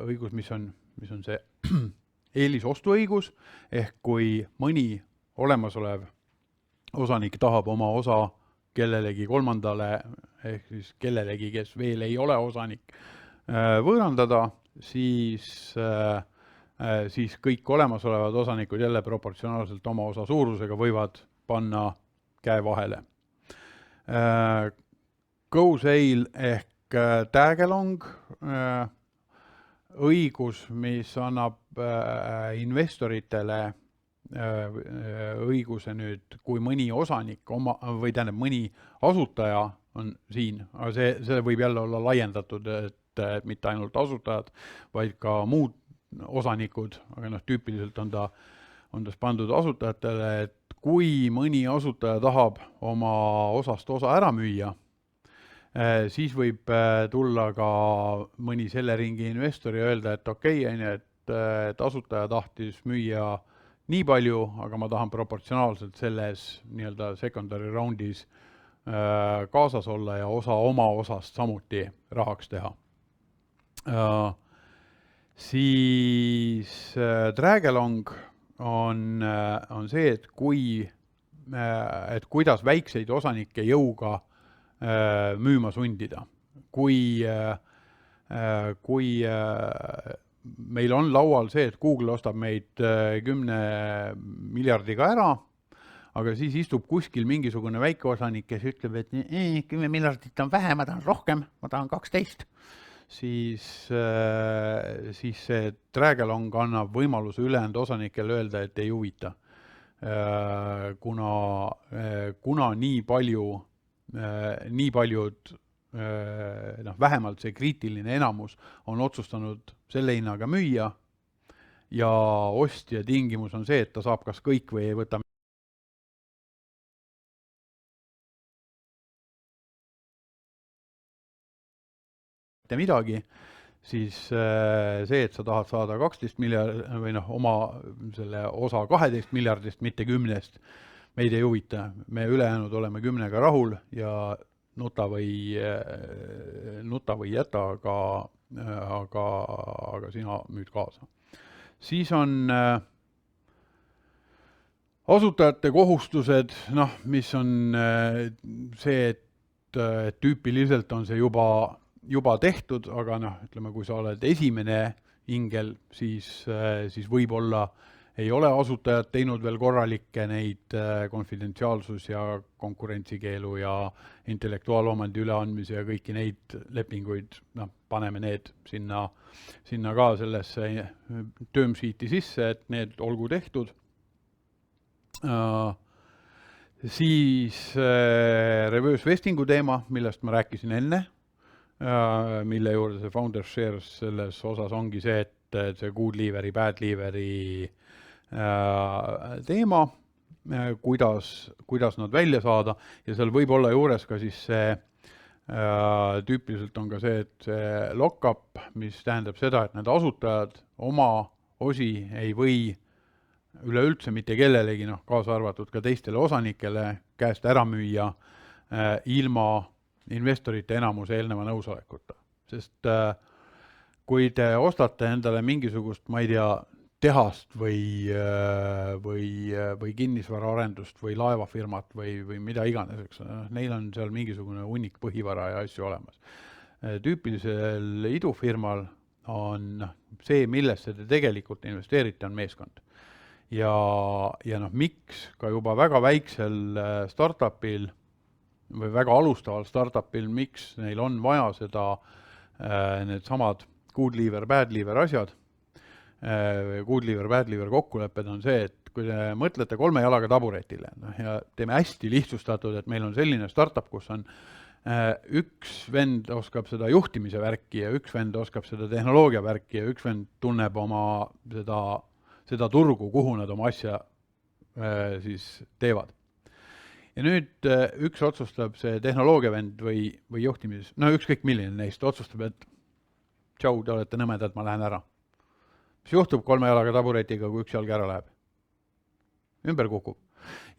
õigus, mis on see eelisostuõigus, ehk kui mõni olemasolev osanik tahab oma osa kellelegi kolmandale, ehk siis kellelegi, kes veel ei ole osanik, võõrandada, siis kõik olemasolevad osanikud jälle proportsionaalselt oma osa suurusega võivad panna käe vahele. Go sale ehk tag-along õigus, mis annab investoritele õiguse nüüd, kui mõni osanik või tähendab mõni asutaja on siin, aga see võib jälle olla laiendatud, et mitte ainult asutajad, vaid ka muud osanikud, aga tüüpiliselt on ta pandud asutajatele, et kui mõni asutaja tahab oma osast osa ära müüa, siis võib tulla ka mõni selle ringi investor ja öelda, et okei, et asutaja tahtis müüa nii palju, aga ma tahan proportsionaalselt selles nii-öelda secondary roundis kaasas olla ja oma osast samuti rahaks teha. Siis drag-along on see, et kuidas väikseid osanikke jõuga müüma sundida. Kui meil on laual see, et Google ostab meid 10 miljardiga ära, aga siis istub kuskil mingisugune väike osanik, kes ütleb, et 10 miljardit on vähe, ma tahan rohkem, ma tahan 12, siis see drag-along annab võimaluse ülejäänud osanikele öelda, et ei huvita. Kuna nii paljud, vähemalt see kriitiline enamus on otsustanud selle hinnaga müüa ja ostja tingimus on see, et ta saab kas kõik või ei võta mitte midagi, siis see, et sa tahad saada 12 miljardit või oma selle osa 12 miljardist, mitte 10-st, meid ei huvita. Me ülejäänud oleme 10-ga rahul ja nuta või jäta, aga sina müüd kaasa. Siis on asutajate kohustused, noh, mis on see, et tüüpiliselt on see juba tehtud, aga noh, ütleme, kui sa oled esimene ingel, siis võib-olla ei ole asutajad teinud veel korralikke neid konfidentsiaalsus ja konkurentsikeelu ja intellektuaalomandi üleandmise ja kõiki neid lepinguid, noh, paneme need sinna ka sellesse term sheet'i sisse, et need olgu tehtud. Siis reverse vestingu teema, millest ma rääkisin enne, mille juurde see Founder Shares selles osas ongi see, et see good leaveri, bad leaveri teema, kuidas nad välja saada ja seal võib olla juures ka siis see tüüpiliselt on ka see, et see lock-up, mis tähendab seda, et need asutajad oma osi ei või üleüldse mitte kellelegi, noh, kaasa arvatud ka teistele osanikele käest ära müüa ilma investorite enamuse eelneva nõusolekuta. Sest kui te ostate endale mingisugust, ma ei tea, tehast või kinnisvaraarendust või laevafirmat või mida iganes, eks, neil on seal mingisugune hunnik põhivara ja asju olemas. Tüüpilisel idufirmal on see, millesse te tegelikult investeerite, on meeskond. Ja noh, miks ka juba väga väiksel startupil või väga alustaval startupil, miks neil on vaja seda, need samad good leaver, bad leaver asjad, good leaver, bad leaver kokkulepped on see, et kui te mõtlete 3 jalaga taburetile, noh, ja teeme hästi lihtsustatud, et meil on selline startup, kus on üks vend oskab seda juhtimise värki ja üks vend oskab seda tehnoloogia värki ja üks vend tunneb oma seda turgu, kuhu nad oma asja siis teevad. Ja nüüd üks otsustab see tehnoloogia vend või juhtimises, no ükskõik milline neist otsustab, et tšau, te olete nõmedad, ma lähen ära. Mis juhtub 3 jalaga taburetiga, kui üks jalg ära läheb? Ümber kukub.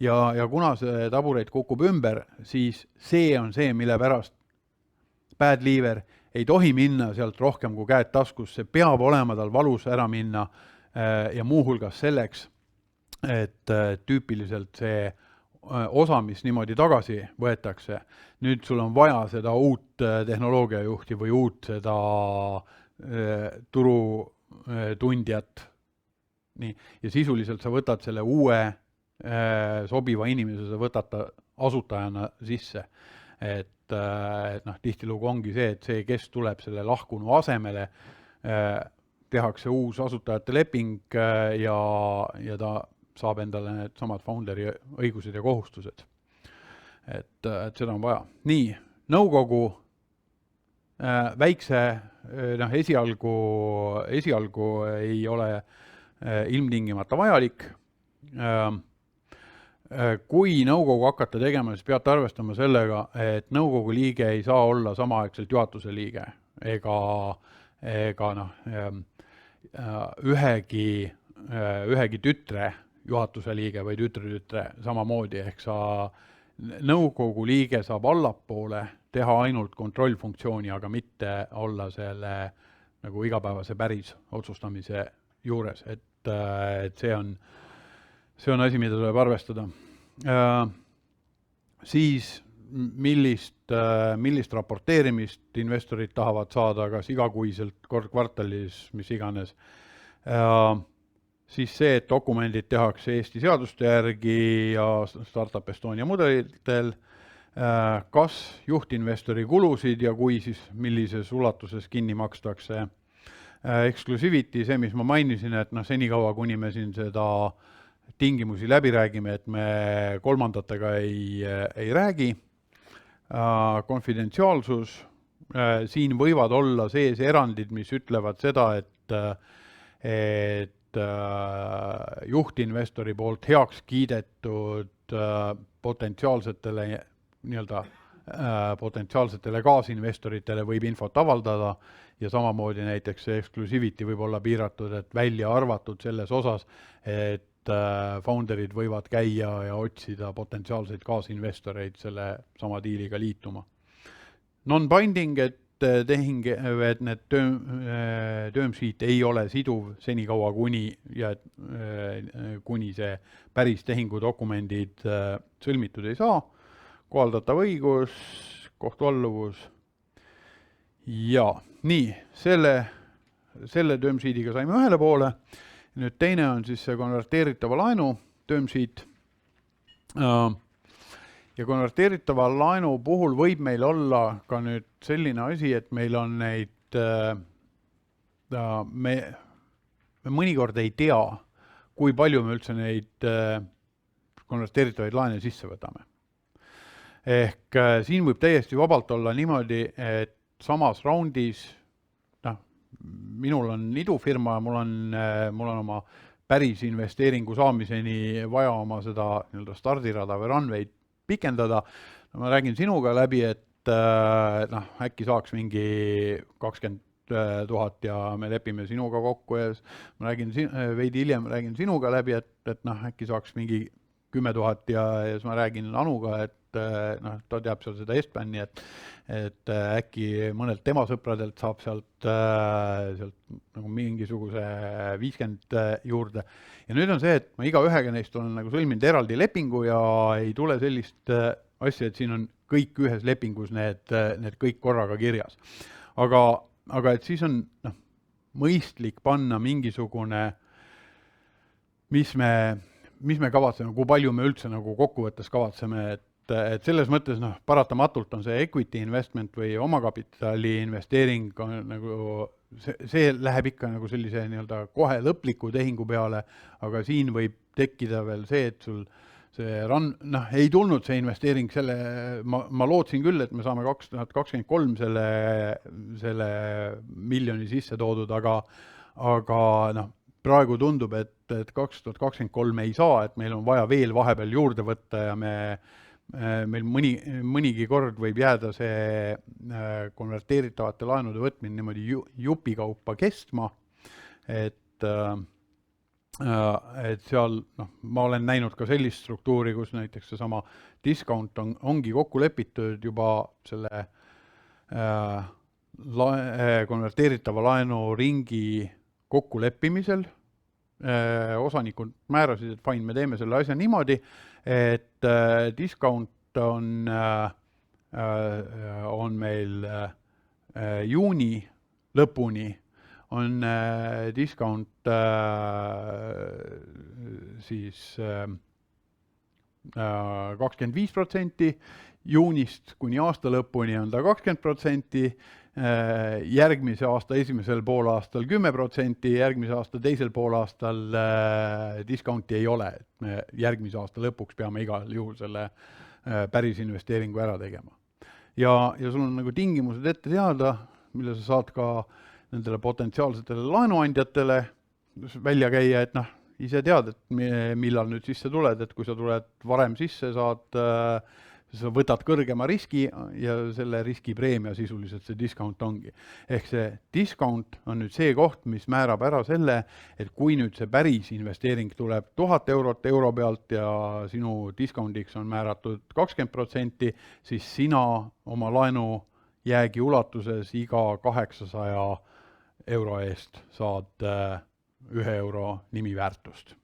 Ja kuna see taburet kukub ümber, siis see on see, mille pärast bad leaver ei tohi minna sealt rohkem kui käed taskus, see peab olema tal valus ära minna ja muuhulgas selleks, et tüüpiliselt see osa, mis niimoodi tagasi võetakse, nüüd sul on vaja seda uut tehnoloogiajuhti või uut seda turutundjat. Nii. Ja sisuliselt sa võtad selle uue sobiva inimese, sa võtad ta asutajana sisse. Et noh, tihtilugu ongi see, et see, kes tuleb selle lahkunu asemele, tehakse uus asutajate leping ja ta saab endale need samad founderi õigused ja kohustused. Et seda on vaja. Nii, nõukogu väikse, noh, esialgu ei ole ilmtingimata vajalik. Kui nõukogu hakata tegema, siis peate arvestama sellega, et nõukogu liige ei saa olla samaaegselt juhatuse liige ega noh, ühegi tütre juhatuse liige või tütre samamoodi, ehk nõukogu liige saab allapoole teha ainult kontrollfunktsiooni, aga mitte olla selle nagu igapäevase päris otsustamise juures, et see on asi, mida tuleb arvestada. Siis millist raporteerimist investorid tahavad saada, kas igakuiselt, kord kvartalis, mis iganes. Siis see, et dokumendid tehakse Eesti seaduste järgi ja Startup Estonia mudelitel, kas juhtinvestori kulusid ja kui siis millises ulatuses kinni makstakse. Exclusivity, see, mis ma mainisin, et noh, senikaua, kuni me siin seda tingimusi läbi räägime, et me kolmandatega ei räägi. Konfidentsiaalsus, siin võivad olla sees erandid, mis ütlevad seda, et juhtinvestori poolt heaks kiidetud potentsiaalsetele kaasinvestoritele võib infot avaldada ja samamoodi näiteks see exclusivity võib olla piiratud, et välja arvatud selles osas, et founderid võivad käia ja otsida potentsiaalseid kaasinvestoreid selle sama diiliga liituma. Non-binding, et tehing, et need term sheet ei ole siduv senikaua, kuni see päris tehingudokumendid sõlmitud ei saa, kohaldatav õigus, kohtualluvus ja nii, selle term sheetiga saime ühele poole. Nüüd teine on siis see konverteeritava laenu term sheet. Ja konverteeritava laenu puhul võib meil olla ka nüüd selline asi, et meil on neid, me mõnikord ei tea, kui palju me üldse neid konverteeritavaid laene sisse võtame. Ehk siin võib täiesti vabalt olla niimoodi, et samas raundis, minul on idufirma ja mul on oma päris investeeringu saamiseni vaja oma seda stardirada või runway'd pikendada. Ma räägin sinuga läbi, et äkki saaks mingi 20,000 ja me lepime sinuga kokku ja ma räägin veidi hiljem räägin sinuga läbi, et äkki saaks mingi 10,000 ja siis ma räägin Anuga, et ta teab seal seda Estbani, et äkki mõnelt tema sõpradelt saab sealt nagu mingisuguse 50 juurde. Ja nüüd on see, et ma iga ühega neist olen nagu sõlminud eraldi lepingu ja ei tule sellist asja, et siin on kõik ühes lepingus need kõik korraga kirjas. Aga et siis on mõistlik panna mingisugune, mis me kavatseme, kui palju me üldse nagu kokkuvõttes kavatseme, et selles mõttes paratamatult on see equity investment või omakapitali investeering nagu see läheb ikka nagu sellise nii-öelda kohe lõpliku tehingu peale, aga siin võib tekkida veel see, et sul see ei tulnud see investeering ma lootsin küll, et me saame 2023 selle miljoni sisse toodud, aga praegu tundub, et 2023 ei saa, et meil on vaja veel vahepeal juurde võtta ja meil mõnigi kord võib jääda see konverteeritavate laenude võtmine niimoodi jupikaupa kestma, et seal ma olen näinud ka sellist struktuuri, kus näiteks seesama discount ongi kokku lepitud juba selle konverteeritava laenu ringi kokkuleppimisel. Osanikud määrasid, et fine, me teeme selle asja niimoodi, et discount on meil juuni lõpuni, on discount siis 25%, juunist kuni aasta lõpuni on ta 20%, järgmise aasta esimesel poolaastal 10%, järgmise aasta teisel poolaastal discounti ei ole, et me järgmise aasta lõpuks peame igal juhul selle päris investeeringu ära tegema. Ja sul on nagu tingimused ette teada, mille sa saad ka nendele potentsiaalsetele laenuandjatele välja käia, et ise tead, et millal nüüd sisse tuled, et kui sa tuled varem sisse, sa võtad kõrgema riski ja selle riskipreemia sisuliselt see discount ongi. Ehk see discount on nüüd see koht, mis määrab ära selle, et kui nüüd see päris investeering tuleb 1000 eurot euro pealt ja sinu discountiks on määratud 20%, siis sina oma laenu jäägi ulatuses iga 800 euro eest saad 1 euro nimiväärtust.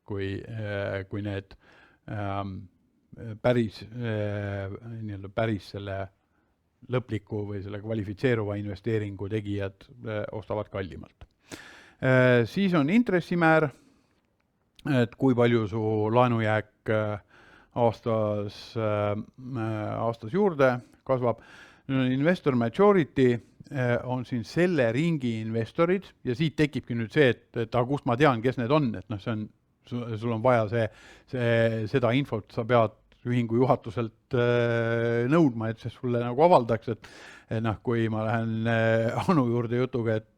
Kui need päris selle lõpliku või selle kvalifitseeruva investeeringu tegijad ostavad kallimalt. Siis on intressimäär, et kui palju su laenujääk aastas juurde kasvab. Investor maturity on siin selle ringi investorid ja siit tekibki nüüd see, et kust ma tean, kes need on, et sul on vaja seda infot, sa pead ühingu juhatuselt nõudma, et see sulle nagu avaldaks, et kui ma lähen Anu juurde jutuga, et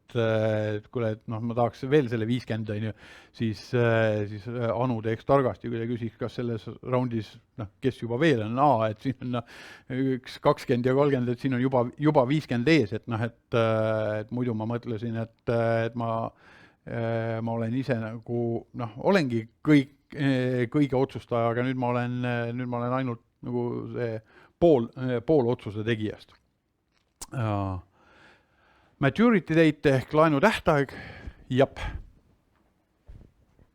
kuule, et ma tahaks veel selle 50, siis Anu teeks targasti, kui ta küsiks, kas selles raundis, kes juba veel on, et siin on üks 20 ja 30, et siin on juba 50 ees, et muidu ma mõtlesin, et ma olen ise nagu, olengi kõige otsustaja, aga nüüd ma olen ainult nagu see pool otsuse tegijast. Maturity date ehk laenu tähtaeg, jap.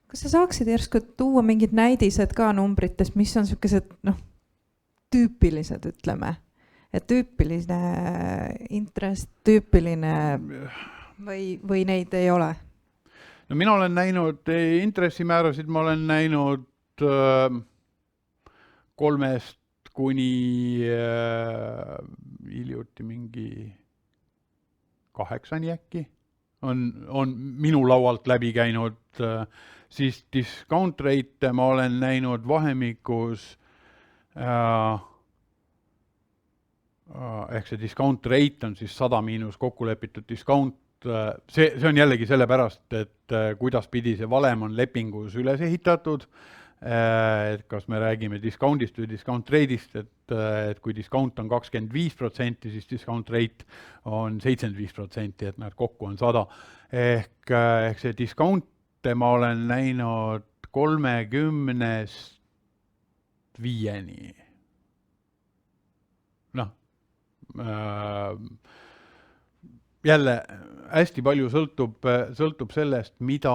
Kas sa saaksid järsku tuua mingid näidised ka numbritest, mis on sellised tüüpilised, ütleme, et tüüpiline interest, tüüpiline või neid ei ole? No mina olen näinud intressimäärasid, ma olen näinud 3 kuni hiljuti mingi 8 äkki on minu laualt läbi käinud, siis discount rate ma olen näinud vahemikus ehk see discount rate on siis 100 miinus kokkulepitud discount, see on jällegi sellepärast, et kuidas pidi see valem on lepingus üles ehitatud, et kas me räägime discountist või discount rate'ist, et kui discount on 25%, siis discount rate on 75%, et nad kokku on 100. Ehk see discount ma olen näinud 30-st 5-ni. Jälle hästi palju sõltub sellest, mida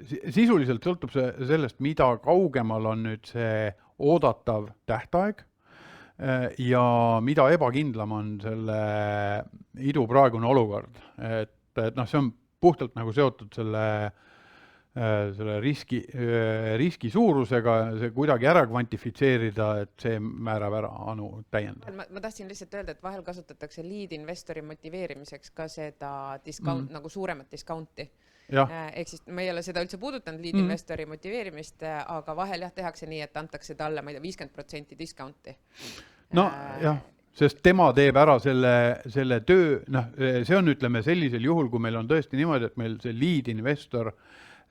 sisuliselt sõltub see sellest, mida kaugemal on nüüd see oodatav tähtaeg ja mida ebakindlam on selle idu praegune olukord. Et see on puhtalt nagu seotud selle riski suurusega, see kuidagi ära kvantifitseerida, et see määrab ära Anu täiendab. Ma tahtsin lihtsalt öelda, et vahel kasutatakse lead investori motiveerimiseks ka seda discount, nagu suuremat discounti. Ehk siis me ei ole seda üldse puudutanud lead investori motiveerimist, aga vahel tehakse nii, et antakse talle 50% discounti. No jah, sest tema teeb ära selle töö, see on, ütleme, sellisel juhul, kui meil on tõesti niimoodi, et meil see lead investor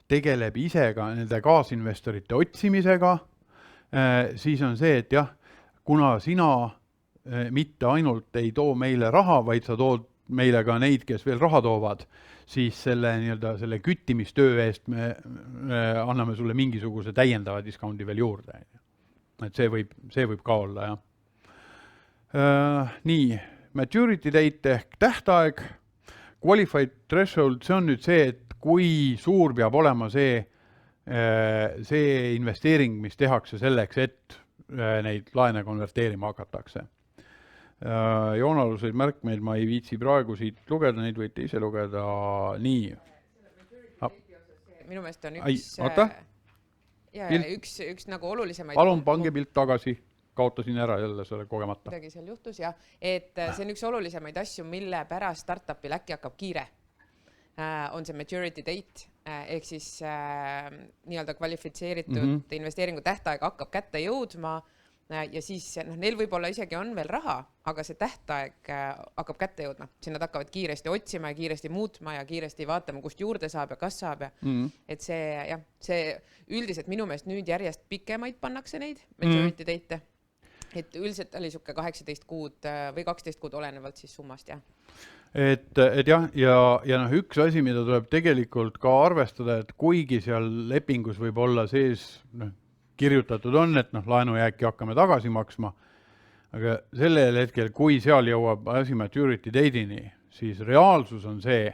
tegeleb ise ka nende kaasinvestorite otsimisega, siis on see, et jah, kuna sina mitte ainult ei too meile raha, vaid sa tood meile ka neid, kes veel raha toovad, siis selle küttimistöö eest me anname sulle mingisuguse täiendava discoundi veel juurde. Et see võib ka olla, jah. Nii, maturity date ehk tähtaeg, qualified threshold, see on nüüd see, et kui suur peab olema see investeering, mis tehakse selleks, et neid laene konverteerima hakatakse. Joonaluseid märkmeid ma ei viitsi praegu siit lugeda, neid võite ise lugeda nii. Minu meelest on üks nagu olulisemaid. Palun pange pilt tagasi, kaotasin ära jälle selle kogemata. Midagi seal juhtus, jah. Et see on üks olulisemaid asju, mille pärast startupil äkki hakkab kiire. On see maturity date, ehk siis nii-öelda kvalifitseeritud investeeringu tähtaeg hakkab kätte jõudma ja siis neil võib-olla isegi on veel raha, aga see tähtaeg hakkab kätte jõudma. Siis nad hakkavad kiiresti otsima ja kiiresti muutma ja kiiresti vaatama, kust juurde saab ja kas saab. Et see üldiselt minu meelest nüüd järjest pikemaid pannakse neid maturity date'e. Et üldiselt oli suke 18 kuud või 12 kuud olenevalt siis summast, jah. Et jah, ja üks asi, mida tuleb tegelikult ka arvestada, et kuigi seal lepingus võib olla sees kirjutatud on, et laenujääki hakkame tagasi maksma, aga sellel hetkel, kui seal jõuab asi maturity date'ini, siis reaalsus on see,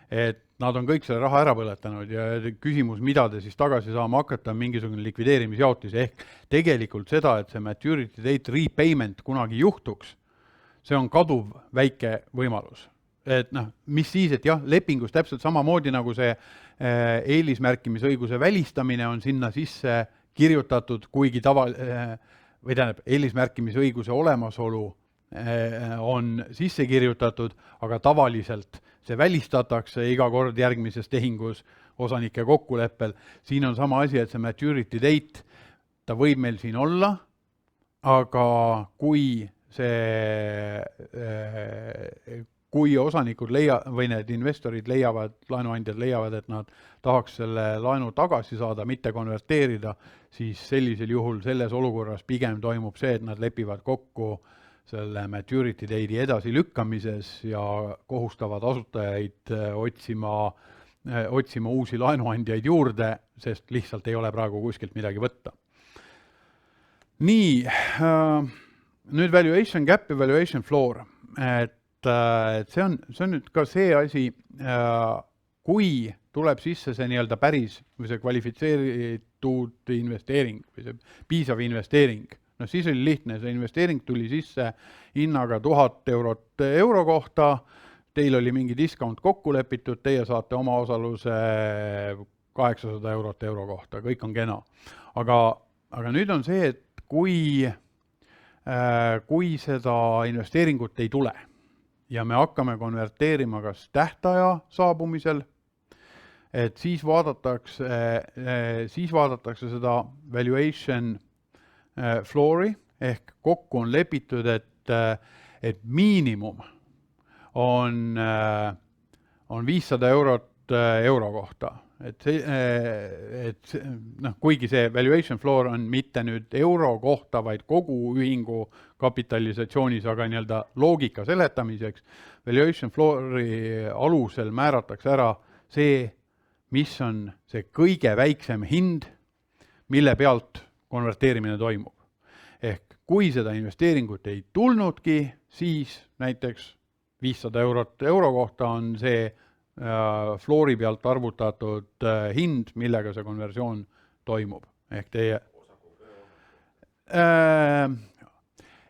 et nad on kõik selle raha ära põletanud ja küsimus, mida te siis tagasi saama hakata, on mingisugune likvideerimisjaotis, ehk tegelikult seda, et see maturity date repayment kunagi juhtuks, see on kaduv väike võimalus. Et mis siis, et jah, lepingus täpselt samamoodi nagu see eelismärkimisõiguse välistamine on sinna sisse kirjutatud, kuigi eelismärkimisõiguse olemasolu on sisse kirjutatud, aga tavaliselt see välistatakse iga kord järgmises tehingus osanike kokkuleppel. Siin on sama asi, et see maturity date, ta võib meil siin olla, aga kui osanikud või need investorid laenuandjad leiavad, et nad tahaks selle laenu tagasi saada, mitte konverteerida, siis sellisel juhul selles olukorras pigem toimub see, et nad lepivad kokku selle maturity date'i edasi lükkamises ja kohustavad asutajaid otsima uusi laenuandjaid juurde, sest lihtsalt ei ole praegu kuskilt midagi võtta. Nii, nüüd valuation gap ja valuation floor. et see on nüüd ka see asi, kui tuleb sisse see nii-öelda päris või see kvalifitseeritud investeering või see piisav investeering, no siis oli lihtne, see investeering tuli sisse hinnaga 1000 eurot euro kohta, teil oli mingi discount kokku lepitud, teie saate oma osaluse 800 eurot euro kohta, kõik on kena. Aga nüüd on see, et kui seda investeeringut ei tule ja me hakkame konverteerima kas tähtaja saabumisel, et siis vaadatakse seda valuation floor'i ehk kokku on lepitud, et miinimum on 500 eurot euro kohta. Kuigi see valuation floor on mitte nüüd euro kohta, vaid kogu ühingu kapitalisatsioonis, aga nii-öelda loogika seletamiseks, valuation floor'i alusel määratakse ära see, mis on see kõige väiksem hind, mille pealt konverteerimine toimub. Ehk kui seda investeeringut ei tulnudki, siis näiteks 500 eurot euro kohta on see floori pealt arvutatud hind, millega see konversioon toimub. Ehk teie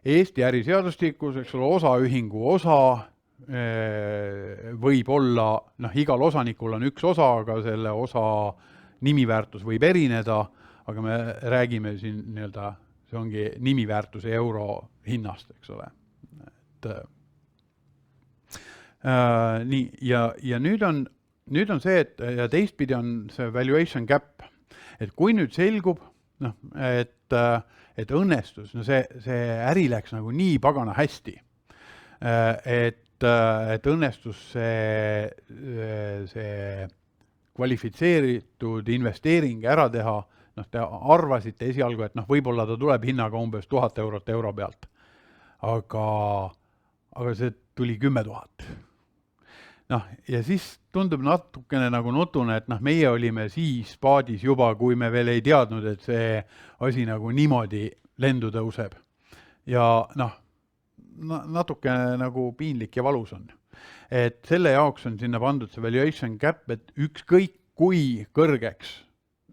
Eesti äriseadustikus, eks ole, osaühingu osa võib olla, igal osanikul on üks osa, aga selle osa nimiväärtus võib erineda, aga me räägime siin nii-öelda, see ongi nimiväärtuse euro hinnast, eks ole. Nii, ja nüüd on see, et ja teistpidi on see valuation gap, et kui nüüd selgub, et õnnestus, see äri läks nagu nii pagana hästi, et õnnestus see kvalifitseeritud investeering ära teha, te arvasite esialgu, et võib-olla ta tuleb hinnaga umbes 1000 eurot euro pealt, aga see tuli 10 000. Ja siis tundub natukene nagu nutune, et meie olime siis paadis juba, kui me veel ei teadnud, et see asi nagu niimoodi lendu tõuseb. Ja natukene nagu piinlik ja valus on. Et selle jaoks on sinna pandud see valuation gap, et ükskõik kui kõrgeks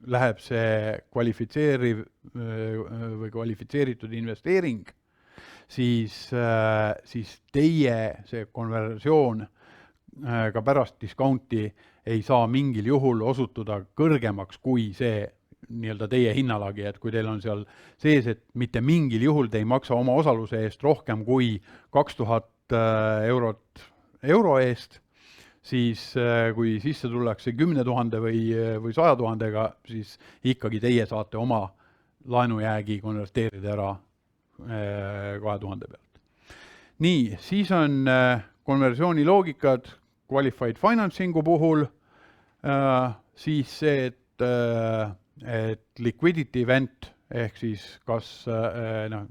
läheb see kvalifitseeritud investeering, siis teie see konversioon ka pärast discounti ei saa mingil juhul osutuda kõrgemaks kui see nii-öelda teie hinnalagi, et kui teil on seal sees, et mitte mingil juhul te ei maksa oma osaluse eest rohkem kui 2000 eurot euro eest, siis kui sisse tullakse 10 000 või 100 000-ga, siis ikkagi teie saate oma laenujäägi konverteerida ära 2000 pealt. Nii, siis on konversiooni loogikad qualified financing'u puhul, siis see, et liquidity event, ehk siis kas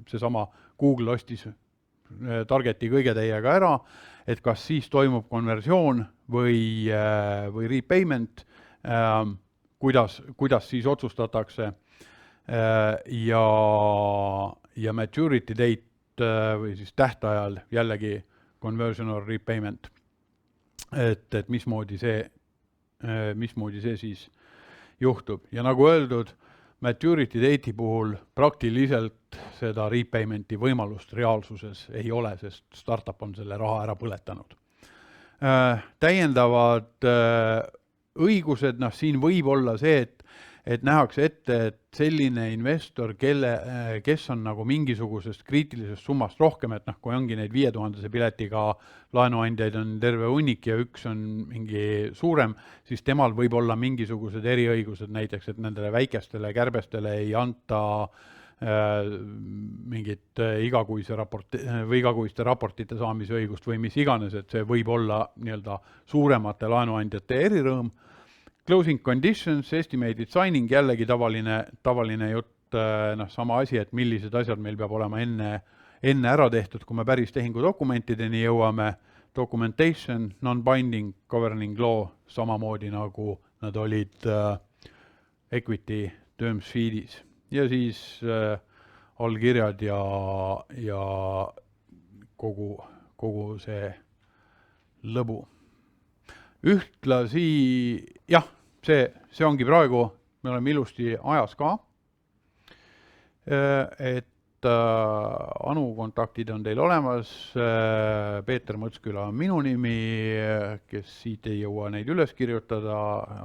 seesama Google ostis targeti kõige teiega ära, et kas siis toimub konversioon või repayment, kuidas siis otsustatakse, ja maturity date või siis tähtajal jällegi conversion or repayment, et mismoodi see siis juhtub. Ja nagu öeldud, maturity date'i puhul praktiliselt seda repaymenti võimalust reaalsuses ei ole, sest startup on selle raha ära põletanud. Täiendavad õigused, siin võib olla see, et nähakse ette, et selline investor, kes on nagu mingisugusest kriitilisest summast rohkem, et kui ongi neid 5000 piletiga laenuandjaid on terve hunnik ja üks on mingi suurem, siis temal võib olla mingisugused eriõigused, näiteks, et nendele väikestele kärbestele ei anta mingit igakuiste raportite saamise õigust või mis iganes, et see võib olla nii-öelda suuremate laenuandjate erirõõm. Closing conditions, estimated signing, jällegi tavaline jutt, sama asi, et millised asjad meil peab olema enne ära tehtud, kui me päris tehingudokumentideni jõuame. Documentation, non-binding, governing law, samamoodi nagu nad olid equity term sheet'is. Ja siis allkirjad ja kogu see lõbu. Ühtlasi, jah, see ongi praegu, me oleme ilusti ajas ka, et Anu kontaktid on teil olemas, Peeter Mõtsküla on minu nimi, kes siit ei jõua neid üles kirjutada,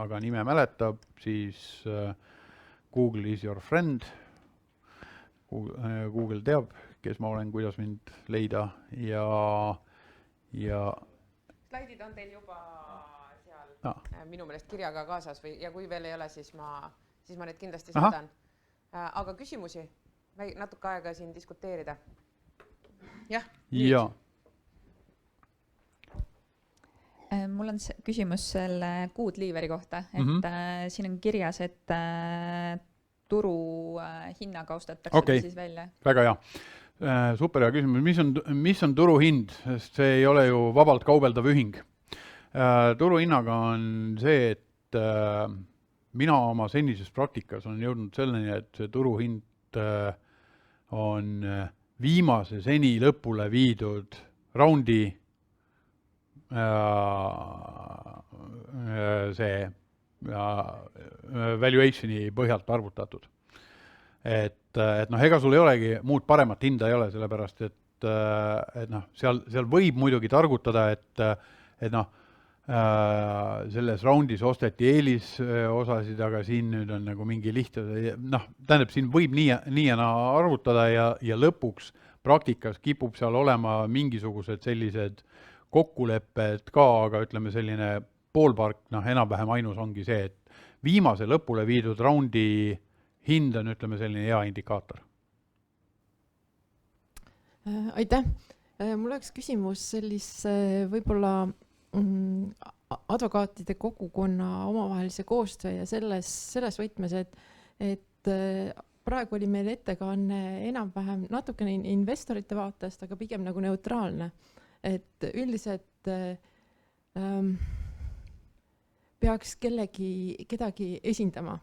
aga nime mäletab, siis Google is your friend, Google teab, kes ma olen, kuidas mind leida ja slaidid on teil juba seal minu meelest kirjaga kaasas ja kui veel ei ole, siis ma need kindlasti saadan. Aga küsimusi? Või natuke aega siin diskuteerida? Jah? Ja. Mul on küsimus selle Goodleaveri kohta, et siin on kirjas, et turu hinnaga ostetakse siis välja. Väga hea. Super hea küsimus. Mis on turuhind? Sest see ei ole ju vabalt kaubeldav ühing. Turuhinnaga on see, et mina oma senises praktikas on jõudnud selleni, et see turuhind on viimase seni lõpule viidud raundi see valuationi põhjalt arvutatud. Et ega sul ei olegi muud paremat hinda ei ole, sellepärast, et seal võib muidugi targutada, et selles raundis osteti eelisosasid, aga siin nüüd on nagu mingi tähendab, siin võib nii ja arvutada ja lõpuks praktikas kipub seal olema mingisugused sellised kokkulepped ka, aga ütleme selline poolpark, enam-vähem ainus ongi see, et viimase lõpule viidud raundi hind on, ütleme, selline hea indikaator. Aitäh! Mul oleks küsimus sellise võib-olla advokaatide kogukonna omavahelise koostöö ja selles võtmes, et praegu oli meil ettekanne enam-vähem natukene investorite vaatest, aga pigem nagu neutraalne. Et üldiselt peaks kedagi esindama.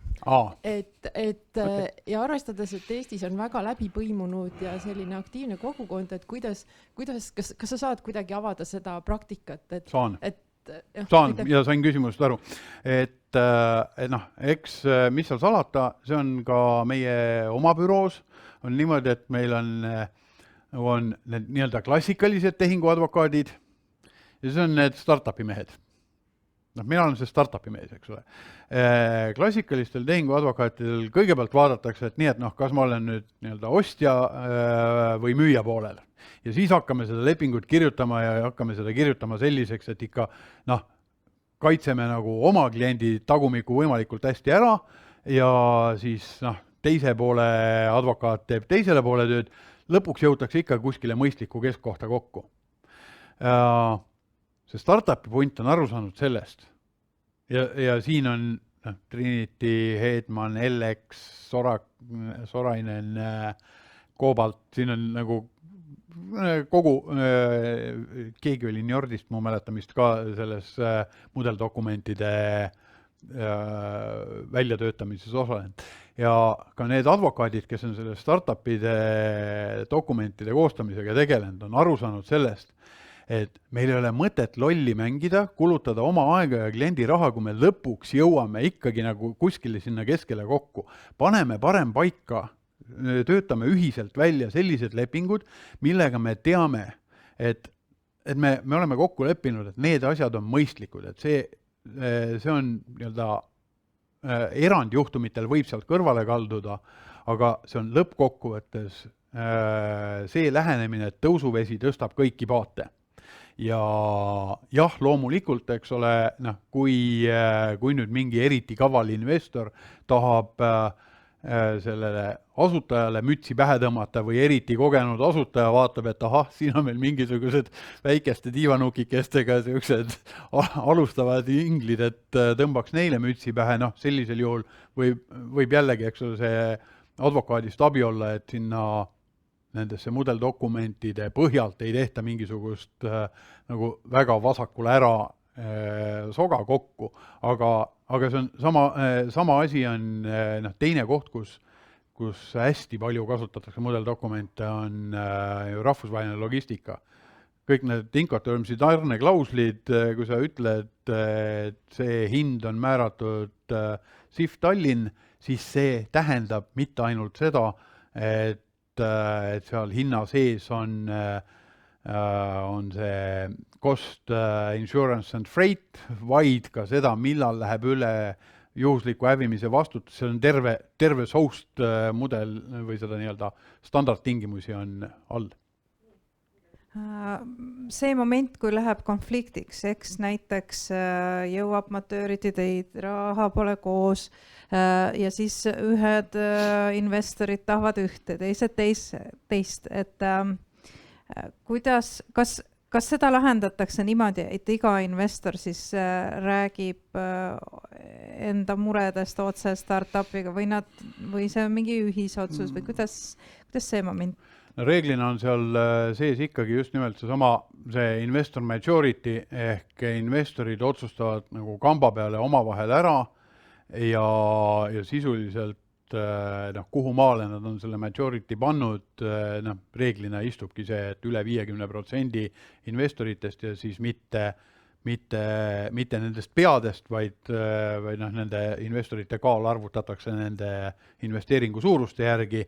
Ja arvestades, et Eestis on väga läbi põimunud ja selline aktiivne kogukond, et kas sa saad kuidagi avada seda praktikat? Saan ja sain küsimusest aru. Eks mis seal salata, see on ka meie oma büroos. On niimoodi, et meil on need nii-öelda klassikalised tehinguadvokaadid ja see on need startupi mehed. Mina olen see startupi mees, eks ole. Klassikalistel tehinguadvokaatidel kõigepealt vaadatakse, et nii, et kas ma olen nüüd nii-öelda ostja või müüja poolel. Ja siis hakkame seda lepingut kirjutama ja hakkame seda kirjutama selliseks, et ikka kaitseme nagu oma kliendi tagumiku võimalikult hästi ära ja siis teise poole advokaat teeb teisele poole tööd. Lõpuks jõutakse ikka kuskile mõistliku keskkohta kokku. See startupi punt on aru saanud sellest ja siin on Trinity, Hedman, Ellex, Sorainen, Cobalt, siin on nagu kogu, keegi oli Njordist mu mäletamist ka selles mudeldokumentide väljatöötamises osalenud. Ja ka need advokaadid, kes on selle startupide dokumentide koostamisega tegelenud, on aru saanud sellest, et meil ei ole mõtet lolli mängida, kulutada oma aega ja kliendi raha, kui me lõpuks jõuame ikkagi nagu kuskile sinna keskele kokku. Paneme parem paika, töötame ühiselt välja sellised lepingud, millega me teame, et me oleme kokku leppinud, et need asjad on mõistlikud, et see on nii-öelda erandjuhtumitel võib sealt kõrvale kalduda, aga see on lõppkokkuvõttes see lähenemine, et tõusuvesi tõstab kõiki paate. Ja jah, loomulikult, eks ole, kui nüüd mingi eriti kaval investor tahab sellele asutajale mütsi pähe tõmmata või eriti kogenud asutaja vaatab, et siin on meil mingisugused väikeste diivanukikestega sellised alustavad inglid, et tõmbaks neile mütsi pähe, sellisel juhul võib jällegi, eks ole, see advokaadist abi olla, et sinna nendesse mudeldokumentide põhjalt ei tehta mingisugust nagu väga vasakule ära soga kokku, aga see on sama asi on teine koht, kus hästi palju kasutatakse mudeldokumente, on rahvusvaheline logistika. kõik need Incotermsi tarneklauslid, kui sa ütled, et see hind on määratud SIF Tallinn, siis see tähendab mitte ainult seda, et seal hinna sees on see cost, insurance and freight, vaid ka seda, millal läheb üle juhusliku hävimise vastutus, see on terve soust mudel või seda nii-öelda standardtingimusi on all. See moment, kui läheb konfliktiks, eks näiteks jõuab matööriti teid, raha pole koos ja siis ühed investorid tahavad ühte, teised teist, et kas seda lahendatakse niimoodi, et iga investor siis räägib enda muredest otse startupiga või see on mingi ühisotsus või kuidas see moment? Reeglina on seal sees ikkagi just nimelt see investor majority ehk investorid otsustavad nagu kamba peale omavahel ära ja sisuliselt kuhu maale nad on selle majority pannud, reeglina istubki see, et üle 50% investoritest ja siis mitte nendest peadest, vaid nende investorite kaal arvutatakse nende investeeringu suuruste järgi.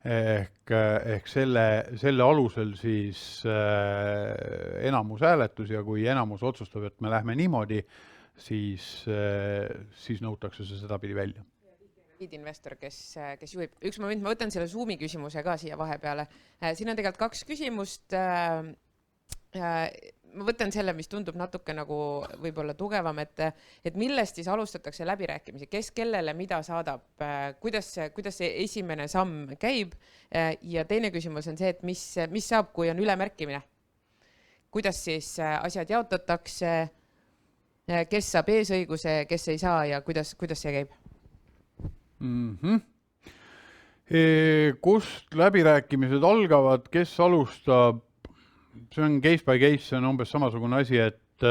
Ehk selle alusel siis enamus hääletus ja kui enamus otsustab, et me lähme niimoodi, siis nõutakse see sedapidi välja. Investor, kes juhib. Üks moment, ma võtan selle Zoomi küsimuse ka siia vahepeale. Siin on tegelikult 2 küsimust. Ma võtan selle, mis tundub natuke nagu võib-olla tugevam, et millest siis alustatakse läbirääkimisi, kes kellele mida saadab, kuidas see esimene samm käib ja teine küsimus on see, et mis saab, kui on ülemärkimine. Kuidas siis asjad jaotatakse, kes saab eesõiguse, kes ei saa ja kuidas see käib? Kust läbirääkimised algavad, kes alustab? See on case by case, see on umbes samasugune asi, et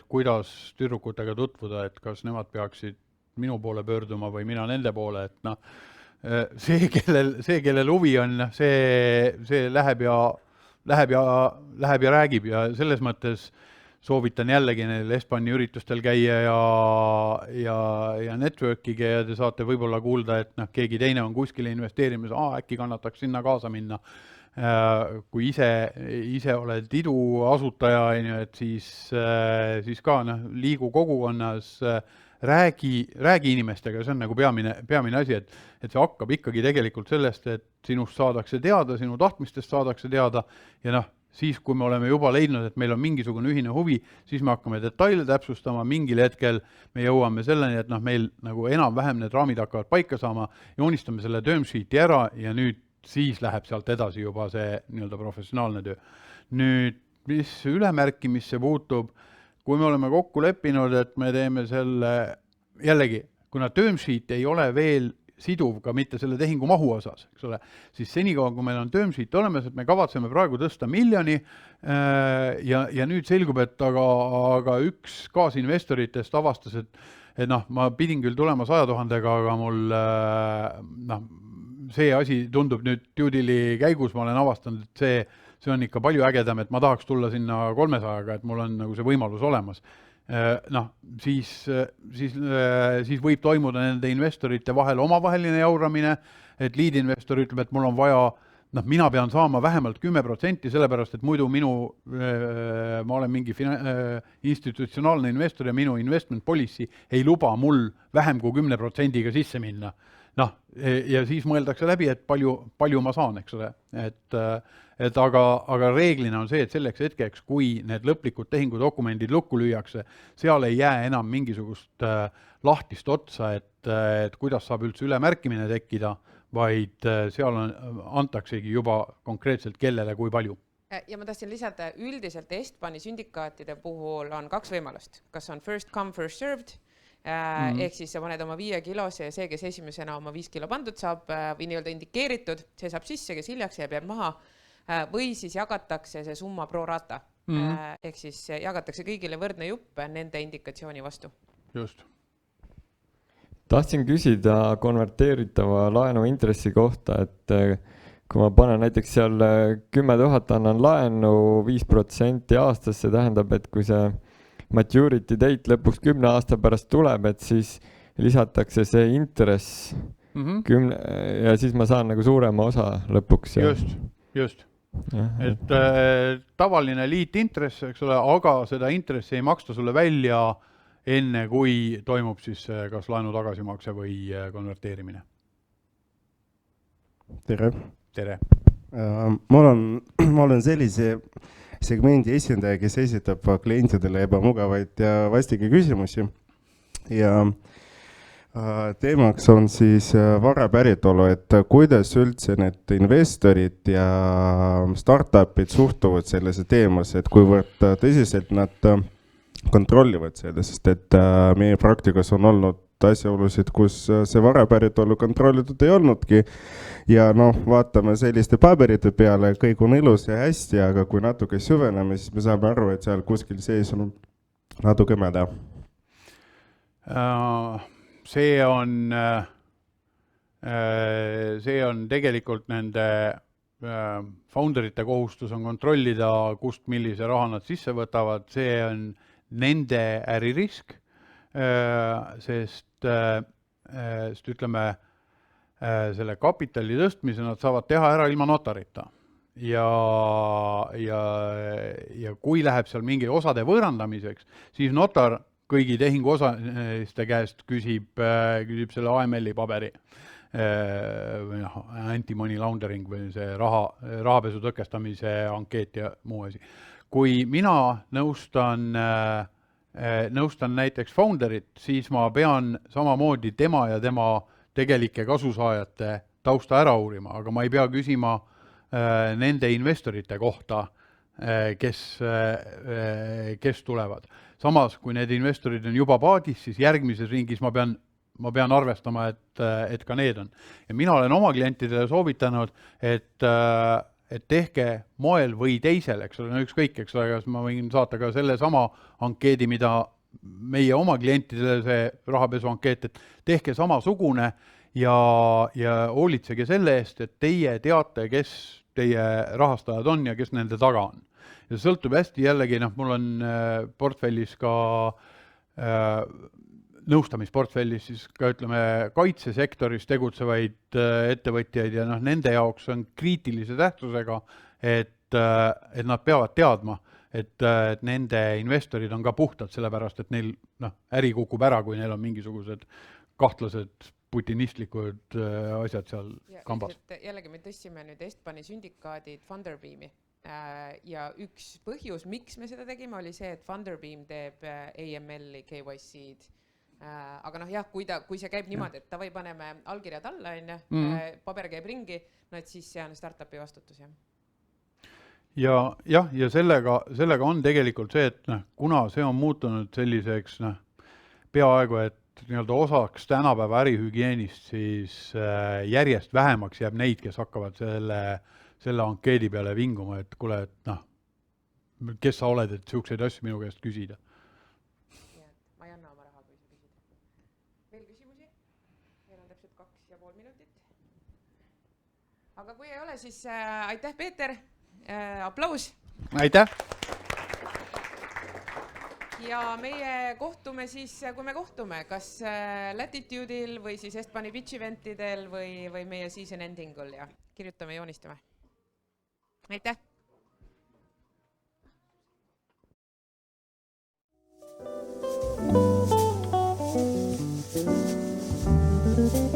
kuidas tüdrukutega tutvuda, et kas nemad peaksid minu poole pöörduma või mina nende poole, et see, kellel huvi on, see läheb ja räägib ja selles mõttes soovitan jällegi neil Espani üritustel käia ja network'iga ja te saate võib-olla kuulda, et keegi teine on kuskile investeerimas, äkki kannataks sinna kaasa minna. Kui ise oled idu asutaja, et siis ka liigu kogukonnas, räägi inimestega, see on nagu peamine asi, et see hakkab ikkagi tegelikult sellest, et sinust saadakse teada, sinu tahtmistest saadakse teada ja siis, kui me oleme juba leidnud, et meil on mingisugune ühine huvi, siis me hakkame detaile täpsustama, mingil hetkel me jõuame selleni, et meil nagu enam-vähem need raamid hakkavad paika saama, joonistame selle term sheet'i ära ja nüüd siis läheb sealt edasi juba see nii-öelda professionaalne töö. Nüüd, mis ülemärkimisse puutub, kui me oleme kokku leppinud, et me teeme selle, jällegi, kuna term sheet ei ole veel siduv ka mitte selle tehingu mahu osas, eks ole, siis senikaua, kui meil on term sheet olemas, et me kavatseme praegu tõsta 1 miljoni ja nüüd selgub, et aga üks kaasinvestoritest avastas, et ma pidin küll tulema 100 000-ga, aga mul see asi tundub nüüd due deal'i käigus, ma olen avastanud, et see on ikka palju ägedam, et ma tahaks tulla sinna 300-ga, et mul on nagu see võimalus olemas. Siis võib toimuda nende investorite vahel omavaheline jauramine, et lead investor ütleb, et mul on vaja, mina pean saama vähemalt 10%, sellepärast, et muidu ma olen mingi institutsionaalne investor ja minu investment policy ei luba mul vähem kui 10%-ga sisse minna. Ja siis mõeldakse läbi, et palju ma saan, eks ole. Aga reeglina on see, et selleks hetkeks, kui need lõplikud tehingudokumendid lukku lüüakse, seal ei jää enam mingisugust lahtist otsa, et kuidas saab üldse ülemärkimine tekkida, vaid seal antaksegi juba konkreetselt kellele kui palju. Ja ma tahtsin lisada, üldiselt Estbani sündikaatide puhul on 2 võimalust. Kas on first come, first served, ehk siis sa paned oma 5 kilose ja see, kes esimesena oma 5 kilo pandud saab või nii-öelda indikeeritud, see saab sisse, kes hiljaks jääb maha, või siis jagatakse see summa pro rata. Ehk siis jagatakse kõigile võrdne jupp nende indikatsiooni vastu. Just. Tahtsin küsida konverteeritava laenu intressi kohta, et kui ma panen näiteks seal 10 000, annan laenu 5% aastas, see tähendab, et kui see maturity date lõpuks 10 aasta pärast tuleb, et siis lisatakse see intress 10 ja siis ma saan nagu suurema osa lõpuks. Just. Et tavaline liitintress, eks ole, aga seda intressi ei maksta sulle välja enne, kui toimub siis kas laenu tagasimakse või konverteerimine. Tere. Tere. Ma olen sellise segmendi esindaja, kes esitab klientidele ebamugavaid ja vastike küsimusi ja teemaks on siis vara päritolu, et kuidas üldse need investorid ja startupid suhtuvad sellesse teemasse, et kuivõrd tõsiselt nad kontrollivad seda, sest et meie praktikas on olnud asjaolusid, kus see vara päritolu kontrollitud ei olnudki ja vaatame selliste paberite peale, kõik on ilus ja hästi, aga kui natuke süveneme, siis me saame aru, et seal kuskil sees on natuke mäda. See on tegelikult nende founderite kohustus on kontrollida, kust millise raha nad sisse võtavad, see on nende äririsk, sest ütleme, selle kapitali tõstmise nad saavad teha ära ilma notarita. Ja kui läheb seal mingi osade võõrandamiseks, siis notar kõigi tehingu osaliste käest küsib selle AML-i paberi või anti-money laundering või see rahapesu tõkestamise ankeet ja muu asi. Kui mina nõustan näiteks founderit, siis ma pean samamoodi tema ja tema tegelike kasusaajate tausta ära uurima, aga ma ei pea küsima nende investorite kohta, kes tulevad. Samas, kui need investorid on juba paadis, siis järgmises ringis ma pean arvestama, et ka need on. Ja mina olen oma klientidele soovitanud, et tehke moel või teisel, eks ole, ükskõik, eks ole, ma võin saata ka selle sama ankeedi, mida meie oma klientidele see rahapesu ankeet, et tehke samasugune ja hoolitsege selle eest, et teie teate, kes teie rahastajad on ja kes nende taga on. Ja see sõltub hästi jällegi, mul on portfellis ka nõustamisportfellis siis ka ütleme kaitsesektoris tegutsevaid ettevõtjaid ja nende jaoks on kriitilise tähtsusega, et nad peavad teadma, et nende investorid on ka puhtad sellepärast, et neil äri kukub ära, kui neil on mingisugused kahtlased putinistlikud asjad seal kambas. Jällegi me tõstsime nüüd Estbani sündikaadid Funderbeami ja üks põhjus, miks me seda tegime, oli see, et Funderbeam teeb AML-i, KYC-d. Aga kui see käib niimoodi, et või paneme allkirjad alla, paber käib ringi, et siis see on startupi vastutus. Ja sellega on tegelikult see, et kuna see on muutunud selliseks peaaegu, et osaks tänapäeva ärihügieenist, siis järjest vähemaks jääb neid, kes hakkavad selle ankeedi peale vinguma, et kuule, et kes sa oled, et siukseid asju minu käest küsida. Ma ei anna oma raha, kui sa küsid. Veel küsimusi? Meil on täpselt 2,5 minutit. Aga kui ei ole, siis aitäh, Peeter. Aplaus. Aitäh. Ja meie kohtume siis, kui me kohtume, kas Latitude'il või siis Estbani pitch eventidel või meie season endingul ja kirjutame, joonistame. Aitäh! Thank you.